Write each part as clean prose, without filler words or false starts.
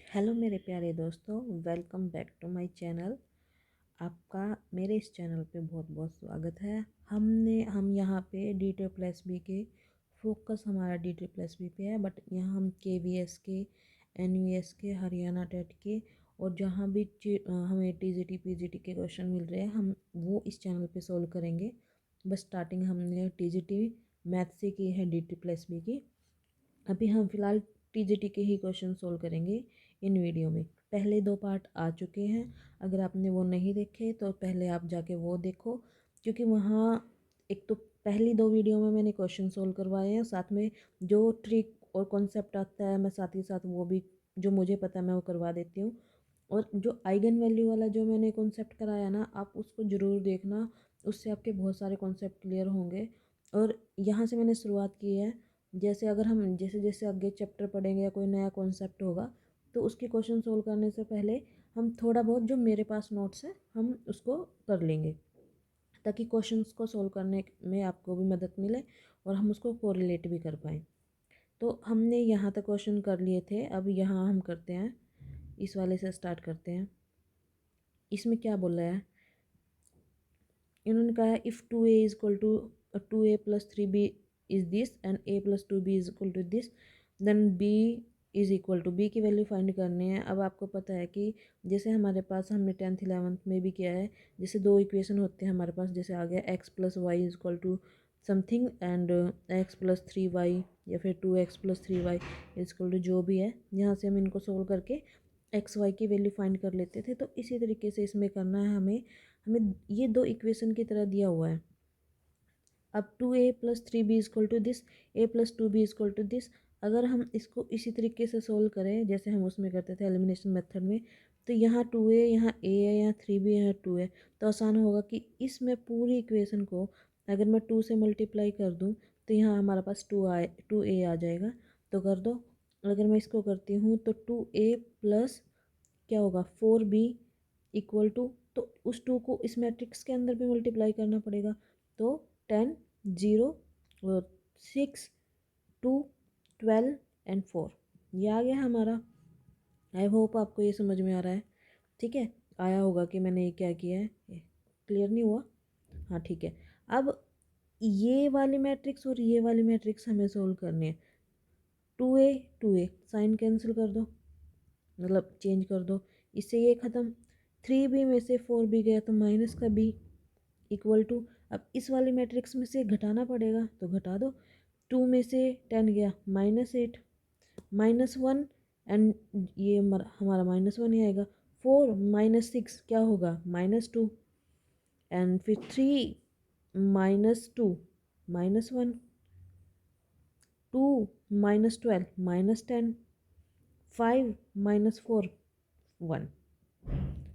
Hello मेरे प्यारे दोस्तों, welcome back to my channel. आपका मेरे इस चैनल पे बहुत बहुत स्वागत है। हम यहाँ पे डी टी प्लस बी के फोकस हमारा डी टी प्लस बी पे है, बट यहाँ हम के वी एस के, एन यू एस के, हरियाणा टेट के और जहाँ भी हमें T G T P G T के क्वेश्चन मिल रहे हैं हम वो इस चैनल पे सोल्व करेंगे। बस स्टार्टिंग हमने टी जी टी मैथ से की है डी टी प्लस बी की। अभी हम फिलहाल टीजीटी के ही क्वेश्चन सोल्व करेंगे इन वीडियो में। पहले दो पार्ट आ चुके हैं, अगर आपने वो नहीं देखे तो पहले आप जाके वो देखो, क्योंकि वहाँ एक तो पहली दो वीडियो में मैंने क्वेश्चन सोल्व करवाए हैं, साथ में जो ट्रिक और कॉन्सेप्ट आता है मैं साथ ही साथ वो भी जो मुझे पता है मैं वो करवा देती हूँ। और जो आइगन वैल्यू वाला जो मैंने कॉन्सेप्ट कराया ना, आप उसको ज़रूर देखना, उससे आपके बहुत सारे कॉन्सेप्ट क्लियर होंगे। और यहाँ से मैंने शुरुआत की है। जैसे अगर हम जैसे जैसे आगे चैप्टर पढ़ेंगे या कोई नया कॉन्सेप्ट होगा तो उसके क्वेश्चन सोल्व करने से पहले हम थोड़ा बहुत जो मेरे पास नोट्स है हम उसको कर लेंगे, ताकि क्वेश्चंस को सोल्व करने में आपको भी मदद मिले और हम उसको कोरिलेट भी कर पाएँ। तो हमने यहाँ तक क्वेश्चन कर लिए थे, अब यहाँ हम करते हैं, इस वाले से स्टार्ट करते हैं। इसमें क्या बोला है, इन्होंने कहा है if two a is equal to two a plus three b is this and a plus two b is equal to this, then b is equal to, b की वैल्यू फाइंड करनी है। अब आपको पता है कि जैसे हमारे पास हमने 10th 11th में भी किया है, जैसे दो इक्वेशन होते हैं हमारे पास, जैसे आ गया x plus y is equal to something and x plus three y या फिर two x plus three y is equal to जो भी है, यहाँ से हम इनको सोल्व करके एक्स वाई की वैल्यू फाइंड कर लेते थे। तो इसी तरीके से इसमें करना है हमें। हमें ये दो इक्वेशन की तरह दिया हुआ है। अब two a plus three b is equal to this, a plus two b is equal to this. अगर हम इसको इसी तरीके से सोल्व करें जैसे हम उसमें करते थे एलिमिनेशन मेथड में, तो यहाँ टू ए, यहाँ ए है, यहाँ थ्री बी, यहाँ टू है, तो आसान होगा कि इसमें पूरी इक्वेशन को अगर मैं टू से मल्टीप्लाई कर दूँ तो यहाँ हमारे पास टू ए आ जाएगा। तो कर दो। अगर मैं इसको करती हूँ तो टू ए प्लस क्या होगा फोर बी इक्वल टू, तो उस टू को इस मैट्रिक्स के अंदर भी मल्टीप्लाई करना पड़ेगा। तो 10 0 और 6 2 12 एंड 4, ये आ गया हमारा। आई होप आपको ये समझ में आ रहा है। ठीक है, आया होगा कि मैंने ये क्या किया है, क्लियर नहीं हुआ? हाँ ठीक है। अब ये वाली मैट्रिक्स और ये वाली मैट्रिक्स हमें सोल्व करनी है। टू ए साइन कैंसिल कर दो, मतलब चेंज कर दो, इससे ये ख़त्म। थ्री बी में से फोर बी गया तो माइनस का बी इक्वल टू, अब इस वाली मैट्रिक्स में से घटाना पड़ेगा तो घटा दो। टू में से टेन गया minus eight, minus one and ये हमारा माइनस वन ही आएगा। फोर माइनस सिक्स क्या होगा माइनस टू, एंड फिर three minus two minus one, two minus twelve minus ten, five minus four one.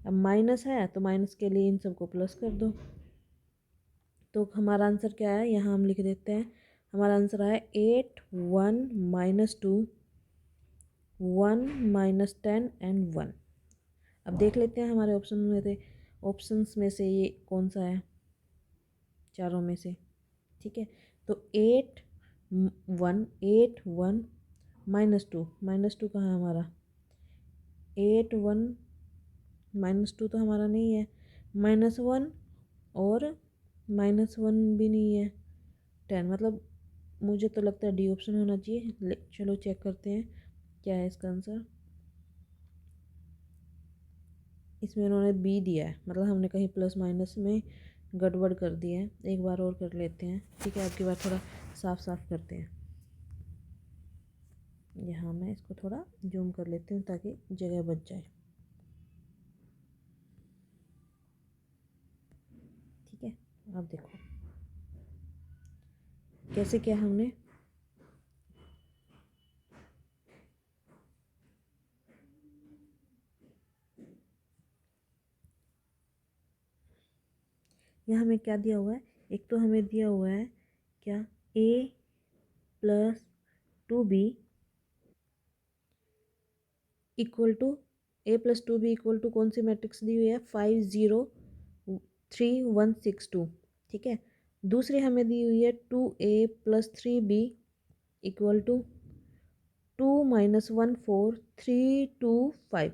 अब माइनस है तो माइनस के लिए इन सबको प्लस कर दो। तो हमारा आंसर क्या है, यहाँ हम लिख देते हैं। हमारा आंसर आया eight, one minus two, one minus ten and one. अब देख लेते हैं हमारे ऑप्शंस में से ये कौन सा है चारों में से। ठीक है, तो एट वन माइनस टू कहाँ है हमारा, एट वन माइनस टू तो हमारा नहीं है, माइनस वन और माइनस वन भी नहीं है, टेन, मतलब मुझे तो लगता है डी ऑप्शन होना चाहिए। चलो चेक करते हैं क्या है इसका आंसर। इसमें उन्होंने बी दिया है, मतलब हमने कहीं प्लस माइनस में गड़बड़ कर दी है। एक बार और कर लेते हैं, ठीक है, आपकी बार थोड़ा साफ साफ करते हैं। यहाँ मैं इसको थोड़ा जूम कर लेती हूँ ताकि जगह बच जाए। ठीक है, अब देखो कैसे किया हमने। यहाँ हमें क्या दिया हुआ है, एक तो हमें दिया हुआ है क्या, a plus two b equal to, a plus two b equal to कौन सी मैट्रिक्स दी हुई है, 5 0 3 1 6 2। ठीक है, दूसरी हमें दी हुई है two a plus three b equal to 2 minus 1 4 3 2 5।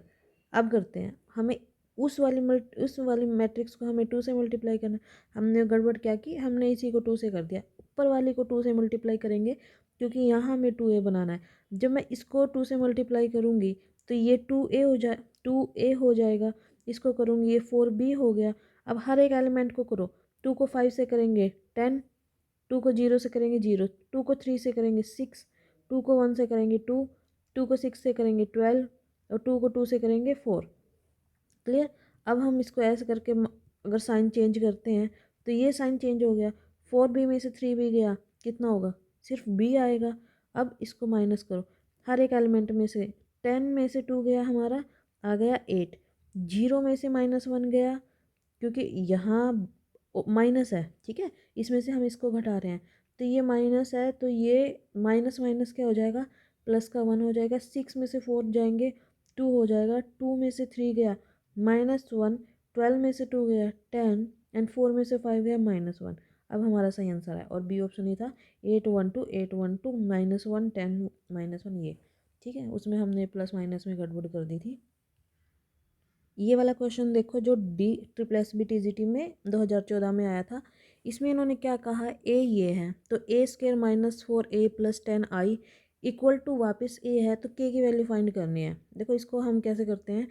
अब करते हैं, हमें उस वाली मैट्रिक्स को हमें 2 से मल्टीप्लाई करना। हमने गड़बड़ क्या की, हमने इसी को 2 से कर दिया, ऊपर वाली को 2 से मल्टीप्लाई करेंगे क्योंकि यहाँ हमें 2a बनाना है। जब मैं इसको 2 से मल्टीप्लाई करूँगी तो ये 2a हो जाएगा, इसको करूँगी ये 4b हो गया। अब हर एक एलिमेंट को करो, 2 को 5 से करेंगे 10, 2 को 0 से करेंगे 0, 2 को 3 से करेंगे 6, 2 को 1 से करेंगे 2, 2 को 6 से करेंगे 12 और 2 को 2 से करेंगे 4। क्लियर। अब हम इसको ऐसे करके अगर साइन चेंज करते हैं तो ये साइन चेंज हो गया, 4b में से 3b गया, कितना होगा, सिर्फ b आएगा। अब इसको माइनस करो हर एक एलिमेंट में से, 10 में से 2 गया हमारा, आ गया 8, 0 में से -1 गया क्योंकि यहाँ माइनस है, ठीक है, इसमें से हम इसको घटा रहे हैं तो ये माइनस है, तो ये माइनस माइनस क्या हो जाएगा, प्लस का 1 हो जाएगा। 6 में से 4 जाएंगे 2 हो जाएगा, 2 में से 3 गया -1, 12 में से 2 गया 10 एंड 4 में से 5 गया -1। अब हमारा सही आंसर है और बी ऑप्शन ही था 812 812 -1 10 -1 ये, ठीक है, उसमें हमने प्लस माइनस में गड़बड़ कर दी थी। ये वाला क्वेश्चन देखो जो DSSB-TGT में 2014 में आया था, इसमें इन्होंने क्या कहा, ए ये है तो a² -4a + 10i equal to वापस a है तो k की वैल्यू फाइंड करनी है। देखो इसको हम कैसे करते हैं,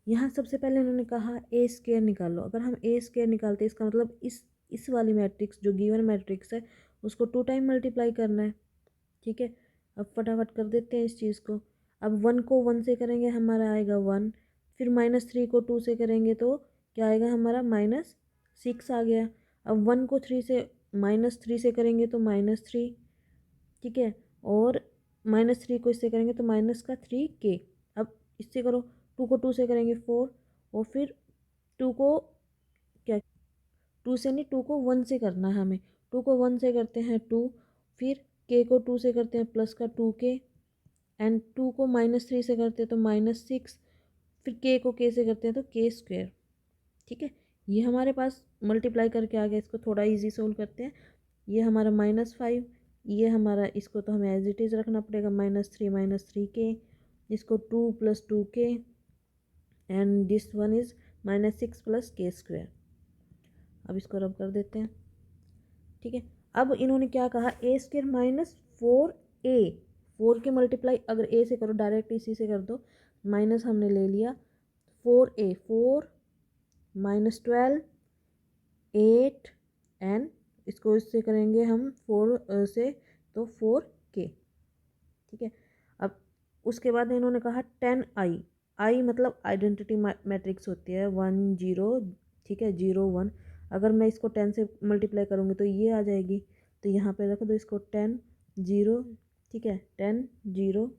यहाँ सबसे पहले उन्होंने कहा a² निकालो। अगर हम a² निकालते हैं इसका मतलब इस वाली मैट्रिक्स जो गिवन मैट्रिक्स है उसको 2 टाइम मल्टीप्लाई करना है, ठीक है। अब फटाफट कर देते हैं इस चीज़ को। अब 1 को 1 से करेंगे हमारा आएगा 1, फिर -3 को 2 से करेंगे तो क्या आएगा हमारा -6 आ गया। अब 1 को 3 से -3 से करेंगे तो -3, ठीक है, और -3 को इससे करेंगे तो -3k। अब इससे करो, 2 को 2 से करेंगे 4 और फिर 2 को क्या, 2 से नहीं 2 को 1 से करना है हमें, 2 को 1 से करते हैं 2, फिर k को 2 से करते हैं प्लस का 2k एंड 2 को -3 से करते हैं तो -6, फिर k को k से करते हैं तो k², ठीक है। ये हमारे पास मल्टीप्लाई करके आ गया, इसको थोड़ा इजी सोल्व करते हैं। ये हमारा -5, ये हमारा, इसको तो हमें एज इट इज़ रखना पड़ेगा -3 इसको 2 + 2k and this one is -6 + k²। अब इसको रब कर देते हैं, ठीक है। अब इन्होंने क्या कहा, a² -4a, 4 के मल्टीप्लाई अगर a से करो डायरेक्ट इसी से कर दो, माइनस हमने ले लिया 4a, 4 -12 8 एंड इसको इससे करेंगे हम 4 से तो 4k, ठीक है। अब उसके बाद इन्होंने कहा 10i, आई मतलब आइडेंटिटी मैट्रिक्स होती है 1 0, ठीक है, 0 1। अगर मैं इसको 10 से मल्टीप्लाई करूँगी तो ये आ जाएगी, तो यहाँ पे रख दो इसको 10 0, ठीक है, 10 0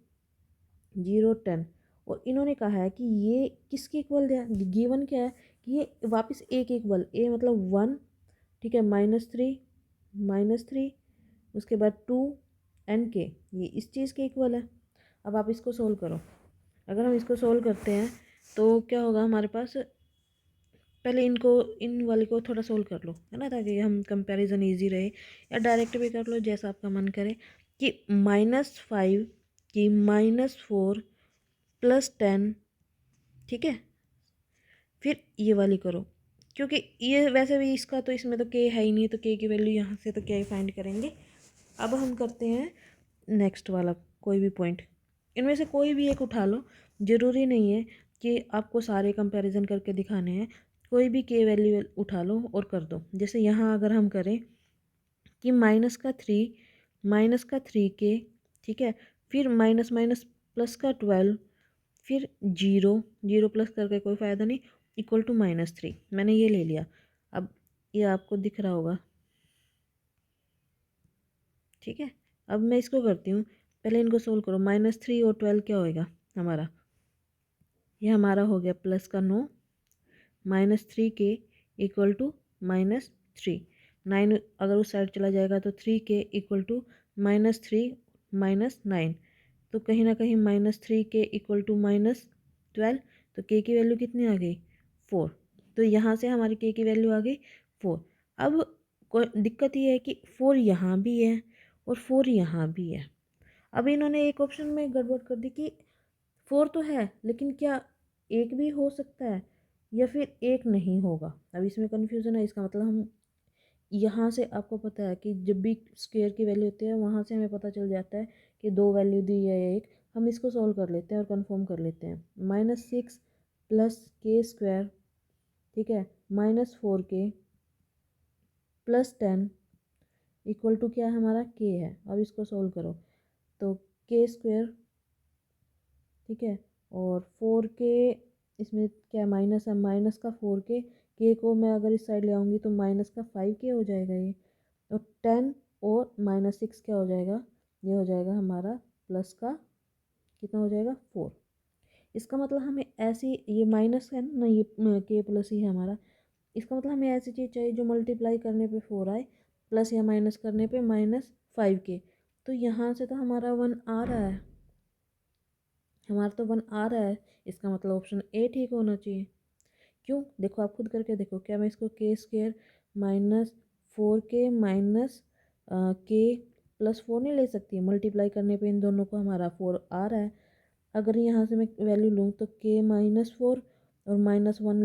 0 10। और इन्होंने कहा है कि ये किसके इक्वल दिया, गिवन क्या है कि ये वापस ए के इक्वल, ए मतलब 1, ठीक है, -3 उसके बाद 2 एंड के, ये इस चीज़ के इक्वल है। अब आप इसको सोल्व करो। अगर हम इसको सोल्व करते हैं तो क्या होगा हमारे पास, पहले इन वाले को थोड़ा सोल्व कर लो, है ना, ताकि हम कंपैरिजन इजी रहे, या डायरेक्ट भी कर लो जैसा आपका मन करे। कि -5 की -4 + 10, ठीक है, फिर ये वाली करो, क्योंकि ये वैसे भी इसका तो इसमें तो k है ही नहीं, तो k की वैल्यू यहाँ से तो क्या ही फाइंड करेंगे। अब हम करते हैं नेक्स्ट वाला, कोई भी पॉइंट इनमें से कोई भी एक उठा लो, ज़रूरी नहीं है कि आपको सारे कंपैरिजन करके दिखाने हैं, कोई भी k वैल्यू उठा लो और कर दो। जैसे यहाँ अगर हम करें कि -3k, ठीक है, फिर माइनस माइनस प्लस का 12, फिर 0 प्लस करके कोई फ़ायदा नहीं, इक्वल टू -3, मैंने ये ले लिया। अब ये आपको दिख रहा होगा, ठीक है। अब मैं इसको करती हूँ, पहले इनको सोल्व करो, -3 और 12 क्या होएगा हमारा, ये हमारा हो गया प्लस का 9, -3k इक्वल टू -3, 9 अगर उस साइड चला जाएगा तो 3k इक्वल टू -3 -9, तो कहीं ना कहीं -3k इक्वल टू -12, तो k की वैल्यू कितनी आ गई 4, तो यहाँ से हमारी k की वैल्यू आ गई 4। अब कोई दिक्कत ये है कि 4 यहाँ भी है और 4 यहाँ भी है। अब इन्होंने एक ऑप्शन में गड़बड़ कर दी कि 4 तो है लेकिन क्या एक भी हो सकता है या फिर एक नहीं होगा। अब इसमें कन्फ्यूज़न है, इसका मतलब हम यहाँ से आपको पता है कि जब भी स्क्वायर की वैल्यू होती है वहाँ से हमें पता चल जाता है कि दो वैल्यू दी है एक। हम इसको सॉल्व कर लेते हैं और कंफर्म कर लेते हैं। -6 प्लस के स्क्वायर, ठीक है, -4k प्लस 10 इक्वल टू क्या है हमारा के है। अब इसको सॉल्व करो तो के स्क्वायर, ठीक है, और 4k, इसमें क्या माइनस है, माइनस का 4k को मैं अगर इस साइड ले आऊँगी तो माइनस का 5k हो जाएगा ये। और 10 और -6 क्या हो जाएगा, ये हो जाएगा हमारा प्लस का कितना हो जाएगा 4। इसका मतलब हमें ऐसी, ये माइनस है ना, ये के प्लस ही है हमारा। इसका मतलब हमें ऐसी चीज़ चाहिए जो मल्टीप्लाई करने पे 4 आए प्लस या माइनस करने पे -5k। तो यहाँ से तो हमारा 1 आ रहा है, हमारा तो 1 आ रहा है। इसका मतलब ऑप्शन ए ठीक होना चाहिए। क्यों, देखो आप खुद करके देखो, क्या मैं इसको के स्क्वेयर -4k माइनस के प्लस 4 नहीं ले सकती? मल्टीप्लाई करने पे इन दोनों को हमारा 4 आ रहा है। अगर यहाँ से मैं वैल्यू लूँ तो के -4 और -1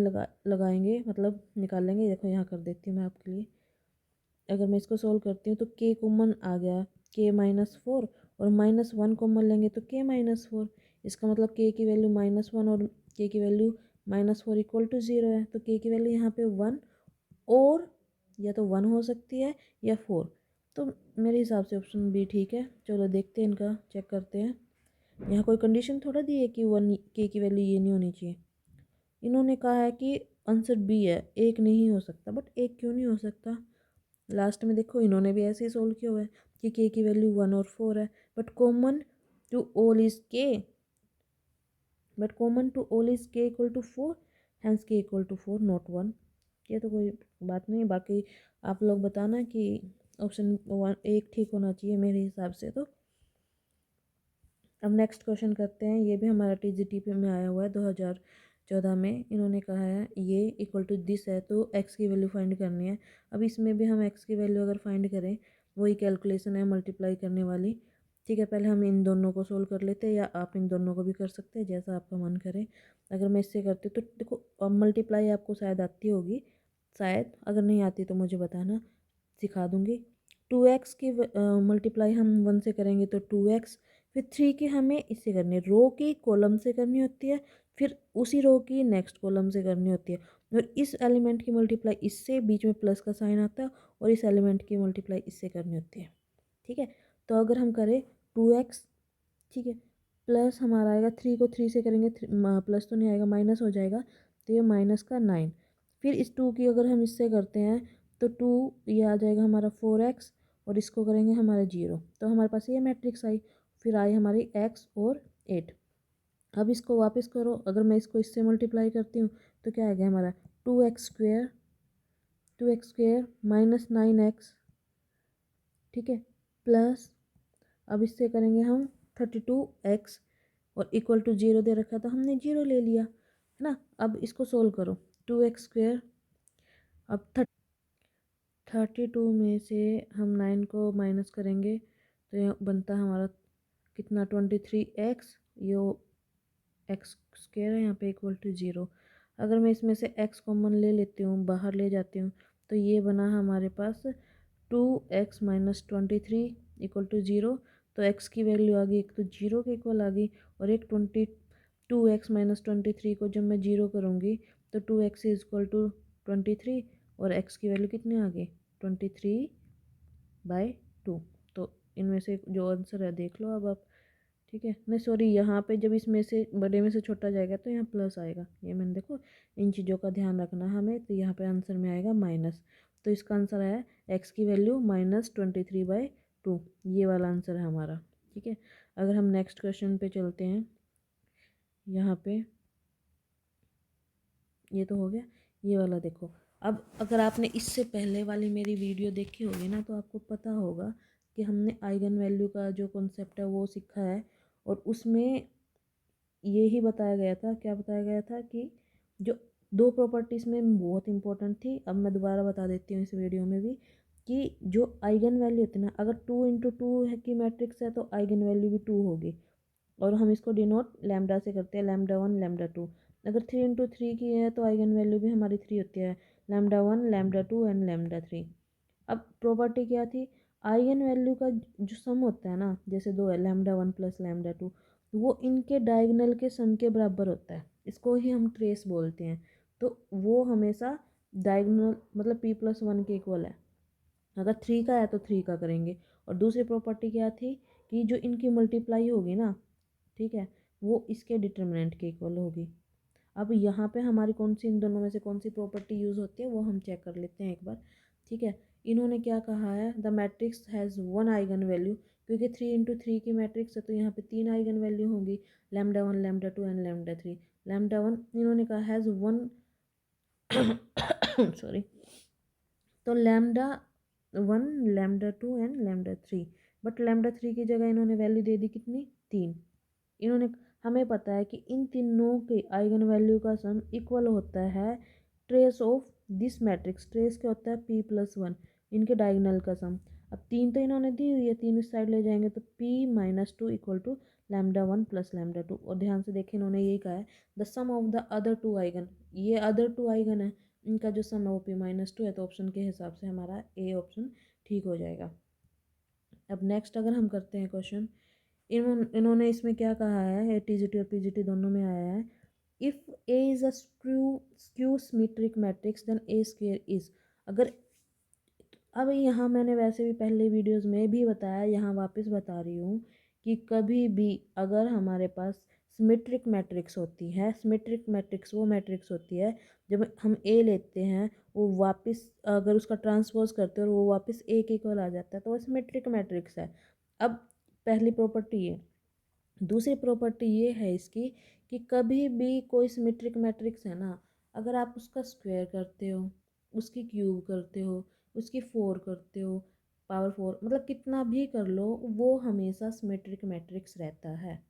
लगाएंगे, मतलब निकाल लेंगे। देखो यहाँ कर देती हूँ मैं आपके लिए। अगर मैं इसको सॉल्व करती हूँ तो के कॉमन आ गया, के -4 और -1 कॉमन लेंगे तो के -4। इसका मतलब के की वैल्यू -1 और के की वैल्यू -4 इक्वल टू 0 है। तो के की वैल्यू यहाँ पे 1 और या तो 1 हो सकती है या 4। तो मेरे हिसाब से ऑप्शन बी ठीक है। चलो देखते हैं, इनका चेक करते हैं। यहाँ कोई कंडीशन थोड़ा दी है कि 1 के की वैल्यू ये नहीं होनी चाहिए। इन्होंने कहा है कि आंसर बी है, एक नहीं हो सकता। बट एक क्यों नहीं हो सकता? लास्ट में देखो इन्होंने भी ऐसे ही सोल्व किया हुआ है कि के की वैल्यू 1 और 4 है। But common to all is k, but common to all is k equal to 4, hence k equal to 4 not 1। ये तो कोई बात नहीं। बाकी आप लोग बताना कि ऑप्शन 1 एक ठीक होना चाहिए मेरे हिसाब से। तो अब नेक्स्ट क्वेश्चन करते हैं। ये भी हमारा TGT में आया हुआ है 2014 में। इन्होंने कहा है ये इक्वल टू दिस है तो एक्स की वैल्यू फाइंड करनी है। अब इसमें भी हम एक्स की वैल्यू अगर फाइंड करें, वही कैलकुलेशन है मल्टीप्लाई करने वाली। ठीक है, पहले हम इन दोनों को सोल्व कर लेते हैं, या आप इन दोनों को भी कर सकते हैं जैसा आपका मन करे। अगर मैं इससे करती हूँ तो देखो, अब मल्टीप्लाई आपको शायद आती होगी, शायद। अगर नहीं आती तो मुझे बताना, सिखा दूँगी। 2x की मल्टीप्लाई हम 1 से करेंगे तो 2x, फिर 3 की हमें इससे करनी है, रो की कॉलम से करनी होती है, फिर उसी रो की नेक्स्ट कॉलम से करनी होती है। और इस एलिमेंट की मल्टीप्लाई इससे, बीच में प्लस का साइन आता है, और इस एलिमेंट की मल्टीप्लाई इससे करनी होती है। ठीक है, तो अगर हम करें 2x, ठीक है, प्लस हमारा आएगा 3 को 3 से करेंगे, प्लस तो नहीं आएगा, माइनस हो जाएगा, तो ये -9। फिर इस 2 की अगर हम इससे करते हैं तो 2 ये आ जाएगा हमारा 4x, और इसको करेंगे हमारा 0, तो हमारे पास ये मैट्रिक्स आई। फिर आई हमारी x और 8। अब इसको वापस करो, अगर मैं इसको इससे मल्टीप्लाई करती हूँ तो क्या आ गया हमारा 2x² -9x, ठीक है, प्लस अब इससे करेंगे हम 32x, और इक्वल टू 0 दे रखा था, हमने 0 ले लिया, है ना। अब इसको सोल्व करो, 2x², अब 32 में से हम 9 को माइनस करेंगे तो यह बनता है हमारा कितना, 23x। यो एक्स स्क्वायर है यहाँ पे इक्वल टू 0। अगर मैं इसमें से x कॉमन ले लेती हूँ, बाहर ले जाती हूँ, तो ये बना हमारे पास 2x - 23 इक्वल टू 0। तो x की वैल्यू आ गई, एक तो 0 के इक्वल आ गई, और एक 2x - 23 को जब मैं 0 करूँगी तो 2x इज इक्वल टू 23, और x की वैल्यू कितनी आ गई 23/2। तो इनमें से जो आंसर है देख लो अब आप। ठीक है, नहीं सॉरी, यहाँ पे जब इसमें से बड़े में से छोटा जाएगा तो यहाँ प्लस आएगा। ये मैंने, देखो इन चीज़ों का ध्यान रखना हमें। तो यहाँ पे आंसर में आएगा माइनस, तो इसका आंसर है एक्स की वैल्यू -23/2। ये वाला आंसर है हमारा। ठीक है, अगर हम नेक्स्ट क्वेश्चन पे चलते हैं, यहाँ पे ये तो हो गया, ये वाला देखो। अब अगर आपने इससे पहले वाली मेरी वीडियो देखी होगी ना, तो आपको पता होगा कि हमने आइगन वैल्यू का जो कॉन्सेप्ट है वो सीखा है, और उसमें ये ही बताया गया था, क्या बताया गया था कि जो दो प्रॉपर्टीज़ में बहुत इंपॉर्टेंट थी, अब मैं दोबारा बता देती हूँ इस वीडियो में भी, कि जो आइगन वैल्यू होती है ना, अगर 2 × 2 है की मैट्रिक्स है तो आइगन वैल्यू भी 2 होगी, और हम इसको डिनोट लैम्डा से करते हैं, λ1 λ2। अगर 3 × 3 की है तो आइगन वैल्यू भी हमारी 3 होती है, λ1 λ2 एंड λ3। अब प्रॉपर्टी क्या थी, आइगन वैल्यू का जो सम होता है ना, जैसे दो है λ1 + λ2, वो इनके डायगोनल के सम के बराबर होता है, इसको ही हम ट्रेस बोलते हैं। तो वो हमेशा डायगोनल मतलब p+1 के इक्वल है। अगर 3 का है तो 3 का करेंगे। और दूसरी प्रॉपर्टी क्या थी कि जो इनकी मल्टीप्लाई होगी ना, ठीक है, वो इसके डिटर्मिनेंट के इक्वल होगी। अब यहाँ पे हमारी कौन सी, इन दोनों में से कौन सी प्रॉपर्टी यूज़ होती है वो हम चेक कर लेते हैं एक बार। ठीक है, इन्होंने क्या कहा है, the matrix has 1 eigen value, क्योंकि 3 × 3 की मैट्रिक्स है तो यहाँ पे 3 आइगन वैल्यू होंगी, λ1 λ2 एंड λ3। λ1 इन्होंने कहा हैज़ 1 सॉरी, तो λ1 λ2 एंड λ3, बट λ3 की जगह इन्होंने वैल्यू दे दी कितनी, 3। इन्होंने, हमें पता है कि इन तीनों के आइगन वैल्यू का सम इक्वल होता है trace of this matrix, trace क्या होता है p+1, इनके डायगोनल का सम। अब 3 तो इन्होंने दी हुई है, 3 इस साइड ले जाएंगे तो p-2 इक्वल टू λ1 + λ2। और ध्यान से देखें इन्होंने यही कहा है the sum of the other 2 eigen, ये अदर 2 आइगन है, इनका जो सम है वो p-2 है, तो ऑप्शन के हिसाब से हमारा ए ऑप्शन ठीक हो जाएगा। अब नेक्स्ट अगर हम करते हैं क्वेश्चन, इन्होंने इसमें क्या कहा है, टीजीटी और पीजीटी दोनों में आया है, if a is a skew symmetric matrix then a square is. अगर, अब यहाँ मैंने वैसे भी पहले वीडियोस में भी बताया, यहाँ वापस बता रही हूँ कि कभी भी अगर हमारे पास सिमेट्रिक मैट्रिक्स होती है, सिमेट्रिक मैट्रिक्स वो मैट्रिक्स होती है जब हम ए लेते हैं, वो वापस अगर उसका ट्रांसपोज करते हैं और वो वापस ए के इक्वल आ जाता है तो वो सिमेट्रिक मैट्रिक्स है। अब पहली प्रॉपर्टी ये, दूसरी प्रॉपर्टी ये है इसकी कि कभी भी कोई सिमेट्रिक मैट्रिक्स है ना, अगर आप उसका स्क्वायर करते हो, उसकी क्यूब करते हो, उसकी 4 करते हो, पावर 4 मतलब कितना भी कर लो, वो हमेशा सिमेट्रिक मैट्रिक्स रहता है।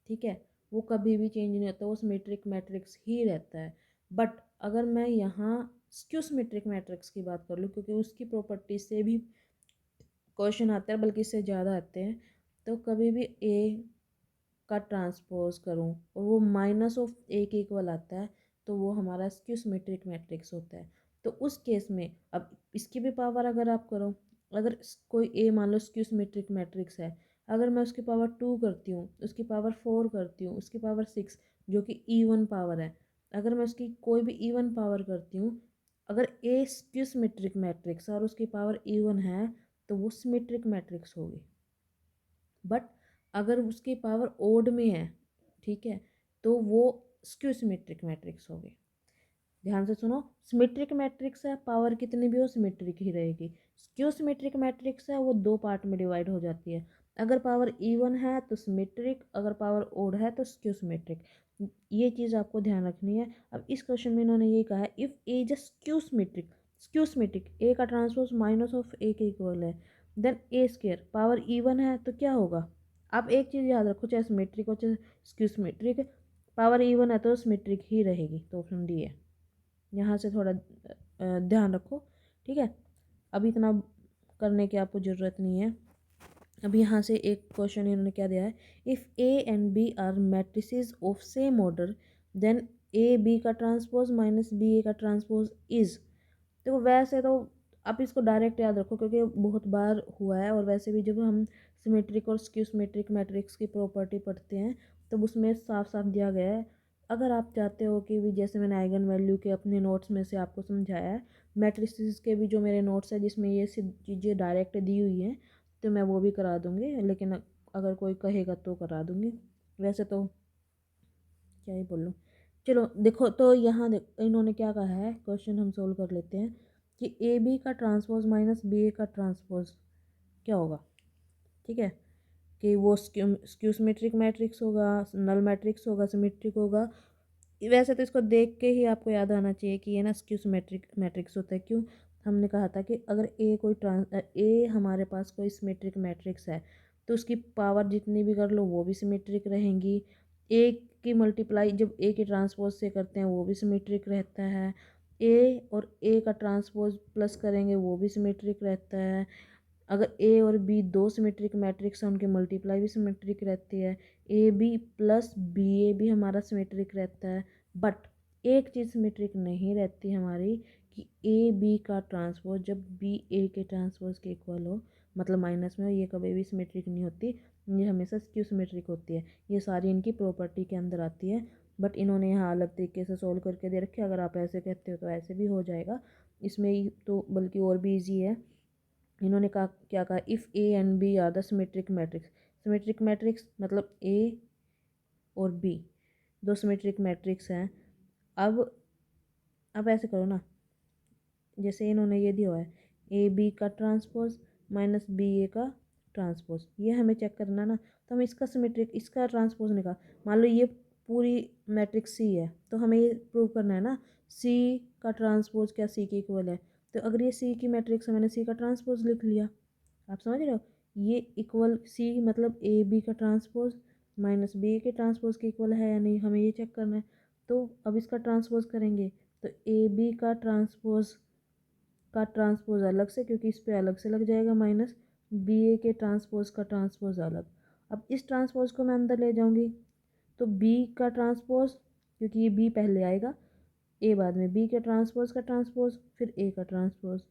ठीक है, वो कभी भी चेंज नहीं होता, वो सिमेट्रिक मैट्रिक्स ही रहता है। बट अगर मैं यहाँ स्क्यू सिमेट्रिक मैट्रिक्स की बात कर लूँ, क्योंकि उसकी प्रॉपर्टी से भी क्वेश्चन आते हैं, बल्कि इससे ज़्यादा आते हैं, तो कभी भी ए का ट्रांसपोज करूँ और वो -(a) के इक्वल आता है तो वो हमारा स्क्यू सिमेट्रिक मैट्रिक्स होता है। तो उस केस में अब इसकी भी पावर अगर आप करो, अगर कोई ए मान लो स्क्यू सिमेट्रिक मैट्रिक्स है, अगर मैं उसकी पावर 2 करती हूँ, उसकी पावर 4 करती हूँ, उसकी पावर 6 जो कि इवन पावर है, अगर मैं उसकी कोई भी इवन पावर करती हूँ, अगर ए स्क्यू सिमेट्रिक मैट्रिक्स और उसकी पावर इवन है तो वो सिमेट्रिक मैट्रिक्स होगी। बट अगर उसकी पावर ओड में है, ठीक है, तो वो स्क्यू सिमेट्रिक मैट्रिक्स होगी। ध्यान से सुनो, सिमेट्रिक मैट्रिक्स है, पावर कितनी भी हो सिमेट्रिक ही रहेगी। स्क्यू सिमेट्रिक मैट्रिक्स है, वो 2 पार्ट में डिवाइड हो जाती है, अगर पावर इवन है तो सिमेट्रिक, अगर पावर ओड है तो स्क्यू सिमेट्रिक। ये चीज़ आपको ध्यान रखनी है। अब इस क्वेश्चन में इन्होंने ये कहा है if a is skew symmetric, skew symmetric a का ट्रांसपोज -(a) के इक्वल है, then a square power even है तो क्या होगा। आप एक चीज़ याद रखो, चाहे सिमेट्रिक हो चाहे स्क्यू सिमेट्रिक, पावर इवन है तो सिमेट्रिक ही रहेगी, तो ऑप्शन डी है। यहाँ से थोड़ा ध्यान रखो, ठीक है। अब इतना करने की आपको ज़रूरत नहीं है। अब यहाँ से एक क्वेश्चन इन्होंने क्या दिया है, if a and b are matrices of same order then a b का ट्रांसपोज -b a का ट्रांसपोज इज। देखो वैसे तो आप इसको डायरेक्ट याद रखो क्योंकि बहुत बार हुआ है, और वैसे भी जब हम सिमेट्रिक और स्क्यू सिमेट्रिक मैट्रिक्स की प्रॉपर्टी पढ़ते हैं तो उसमें साफ साफ दिया गया है। अगर आप चाहते हो कि भी, जैसे मैंने आइगन वैल्यू के अपने नोट्स में से आपको समझाया है, मैट्रिसेस के भी जो मेरे नोट्स है जिसमें ये चीज़ें डायरेक्ट दी हुई हैं तो मैं वो भी करा दूँगी, लेकिन अगर कोई कहेगा तो करा दूँगी, वैसे तो क्या ही बोल लूँ। चलो देखो, तो यहाँ इन्होंने क्या कहा है, क्वेश्चन हम सोल्व कर लेते हैं कि ए बी का ट्रांसपोज -b a का ट्रांसपोज क्या होगा। ठीक है, कि वो स्क्यू सिमेट्रिक मैट्रिक्स होगा, नल मैट्रिक्स होगा, सिमेट्रिक होगा। वैसे तो इसको देख के ही आपको याद आना चाहिए कि ये ना स्क्यू सिमेट्रिक मैट्रिक्स होता है। क्यों, हमने कहा था कि अगर ए हमारे पास कोई सिमेट्रिक मैट्रिक्स है तो उसकी पावर जितनी भी कर लो वो भी सिमेट्रिक रहेंगी। ए की मल्टीप्लाई जब ए के ट्रांसपोज से करते हैं वो भी सिमेट्रिक रहता है। ए और ए का ट्रांसपोज प्लस करेंगे वो भी सिमेट्रिक रहता है। अगर ए और बी दो सिमेट्रिक मैट्रिक्स हैं उनकी मल्टीप्लाई भी सिमेट्रिक रहती है। ए बी प्लस बी ए भी हमारा सिमेट्रिक रहता है। बट एक चीज़ सिमेट्रिक नहीं रहती हमारी कि ए बी का ट्रांसपोज जब बी ए के ट्रांसपोज के इक्वल हो, मतलब माइनस में हो, ये कभी भी सिमेट्रिक नहीं होती, ये हमेशा स्क्यू सिमेट्रिक होती है। ये सारी इनकी प्रॉपर्टी के अंदर आती है। बट इन्होंने यहाँ अलग तरीके से सोल्व करके दे रखे। अगर आप ऐसे कहते हो तो ऐसे भी हो जाएगा, इसमें तो बल्कि और भी ईजी है। इन्होंने कहा, क्या कहा, if a and b are the symmetric matrix. Symmetric matrix मतलब ए और बी दो सिमेट्रिक मैट्रिक्स हैं। अब ऐसे करो ना, जैसे इन्होंने ये दिया हुआ है ए बी का ट्रांसपोज माइनस बी ए का ट्रांसपोज, ये हमें चेक करना ना। तो हम इसका सिमेट्रिक, इसका ट्रांसपोज निकाल, मान लो ये पूरी मैट्रिक्स सी है तो हमें ये प्रूव करना है ना सी का ट्रांसपोज क्या सी के इक्वल है। तो अगर ये सी की मैट्रिक्स है, मैंने सी का ट्रांसपोज लिख लिया। आप समझ रहे हो, ये इक्वल सी मतलब ए बी का ट्रांसपोज माइनस बी ए के ट्रांसपोज के इक्वल है या नहीं, हमें ये चेक करना है। तो अब इसका ट्रांसपोज करेंगे तो ए बी का ट्रांसपोज अलग से, क्योंकि इस पे अलग से लग जाएगा माइनस बी ए के ट्रांसपोज का ट्रांसपोज अलग। अब इस ट्रांसपोज को मैं अंदर ले जाऊंगी तो बी का ट्रांसपोज, क्योंकि ये बी पहले आएगा ए बाद में, बी के ट्रांसपोज का ट्रांसपोज फिर ए का ट्रांसपोज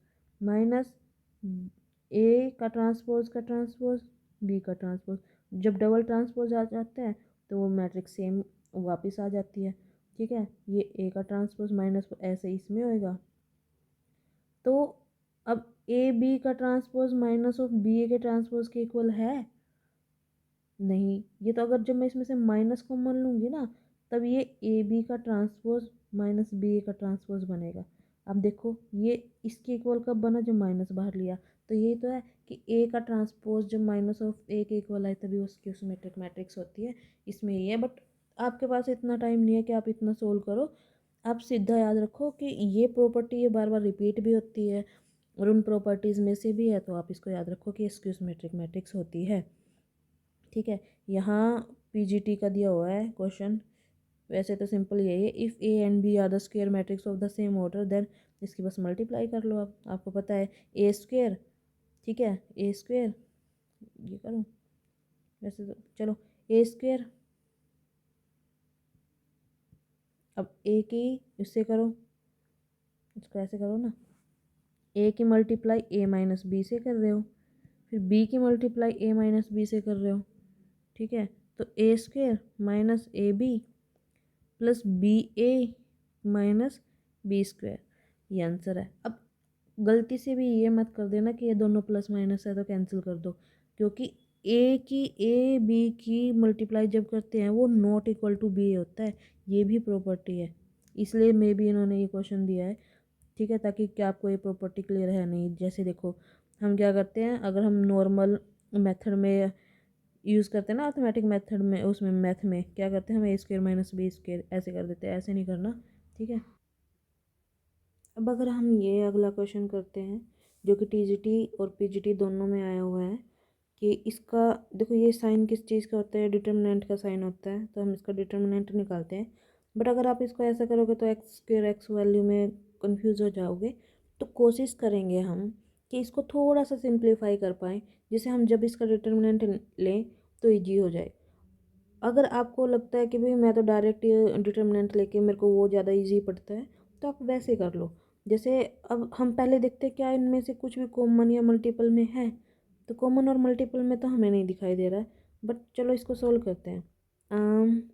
माइनस ए का ट्रांसपोज बी का ट्रांसपोज। जब डबल ट्रांसपोज आ जाते हैं तो वो मैट्रिक्स सेम वापस आ जाती है। ठीक है, ये ए का ट्रांसपोज माइनस ऐसे इसमें होएगा। तो अब ए बी का ट्रांसपोज माइनस ऑफ बी ए के ट्रांसपोज के इक्वल है नहीं। ये तो अगर जब मैं इसमें से माइनस कॉमन लूँगी ना तब ये ए बी का ट्रांसपोज माइनस बी ए का ट्रांसपोज बनेगा। अब देखो ये इसके इक्वल कब बना, जब माइनस बाहर लिया। तो यही तो है कि ए का ट्रांसपोज जब माइनस ऑफ ए के इक्वल आए तभी वो स्क्यू सिमेट्रिक मैट्रिक्स होती है। इसमें ये है, बट आपके पास इतना टाइम नहीं है कि आप इतना सोल्व करो। आप सीधा याद रखो कि ये प्रॉपर्टी ये बार बार रिपीट भी होती है और उन प्रॉपर्टीज़ में से भी है, तो आप इसको याद रखो कि स्क्यू सिमेट्रिक मैट्रिक्स होती है। ठीक है, यहाँ पीजीटी का दिया हुआ है क्वेश्चन। वैसे तो सिंपल यही है, if a and b are the square matrix of the same order then इसकी बस मल्टीप्लाई कर लो। आप आपको पता है ए स्क्वायर, ठीक है, ए स्क्वायर, ये करूँ वैसे तो चलो ए स्क्वायर, अब ए की इससे करो, इसको ऐसे करो ना, ए की मल्टीप्लाई ए माइनस बी से कर रहे हो, फिर बी की मल्टीप्लाई ए माइनस बी से कर रहे हो। ठीक है, तो a square minus a b plus b a minus b square, ये आंसर है। अब गलती से भी ये मत कर देना कि ये दोनों प्लस माइनस है तो कैंसिल कर दो, क्योंकि ए बी की मल्टीप्लाई जब करते हैं वो नॉट इक्वल टू बी होता है, ये भी प्रॉपर्टी है, इसलिए मे बी इन्होंने ये क्वेश्चन दिया है। ठीक है, ताकि क्या आपको ये प्रॉपर्टी क्लियर है नहीं। जैसे देखो हम क्या करते हैं, अगर हम नॉर्मल मेथड में यूज़ करते हैं ना, अर्थमेटिक मेथड में, उसमें मैथ में क्या करते हैं, हम ए स्क्वायर माइनस बी स्क्वायर ऐसे कर देते हैं, ऐसे नहीं करना। ठीक है, अब अगर हम ये अगला क्वेश्चन करते हैं जो कि टीजीटी और पीजीटी दोनों में आया हुआ है कि इसका देखो ये साइन किस चीज़ का होता है, डिटर्मिनेंट का साइन होता है, तो हम इसका डिटर्मिनेंट निकालते हैं। बट अगर आप इसको ऐसा करोगे तो एक्स स्क्वायर एक्स वैल्यू में कंफ्यूज हो जाओगे। तो कोशिश करेंगे हम कि इसको थोड़ा सा सिंप्लीफाई कर पाएँ, जिससे हम जब इसका डिटर्मिनेंट लें तो ईजी हो जाए। अगर आपको लगता है कि भाई मैं तो डायरेक्ट डिटर्मिनेंट लेके मेरे को वो ज़्यादा इजी पड़ता है तो आप वैसे कर लो। जैसे अब हम पहले देखते हैं क्या इनमें से कुछ भी कॉमन या मल्टीपल में है, तो कॉमन और मल्टीपल में तो हमें नहीं दिखाई दे रहा है। बट चलो इसको सोल्व करते हैं।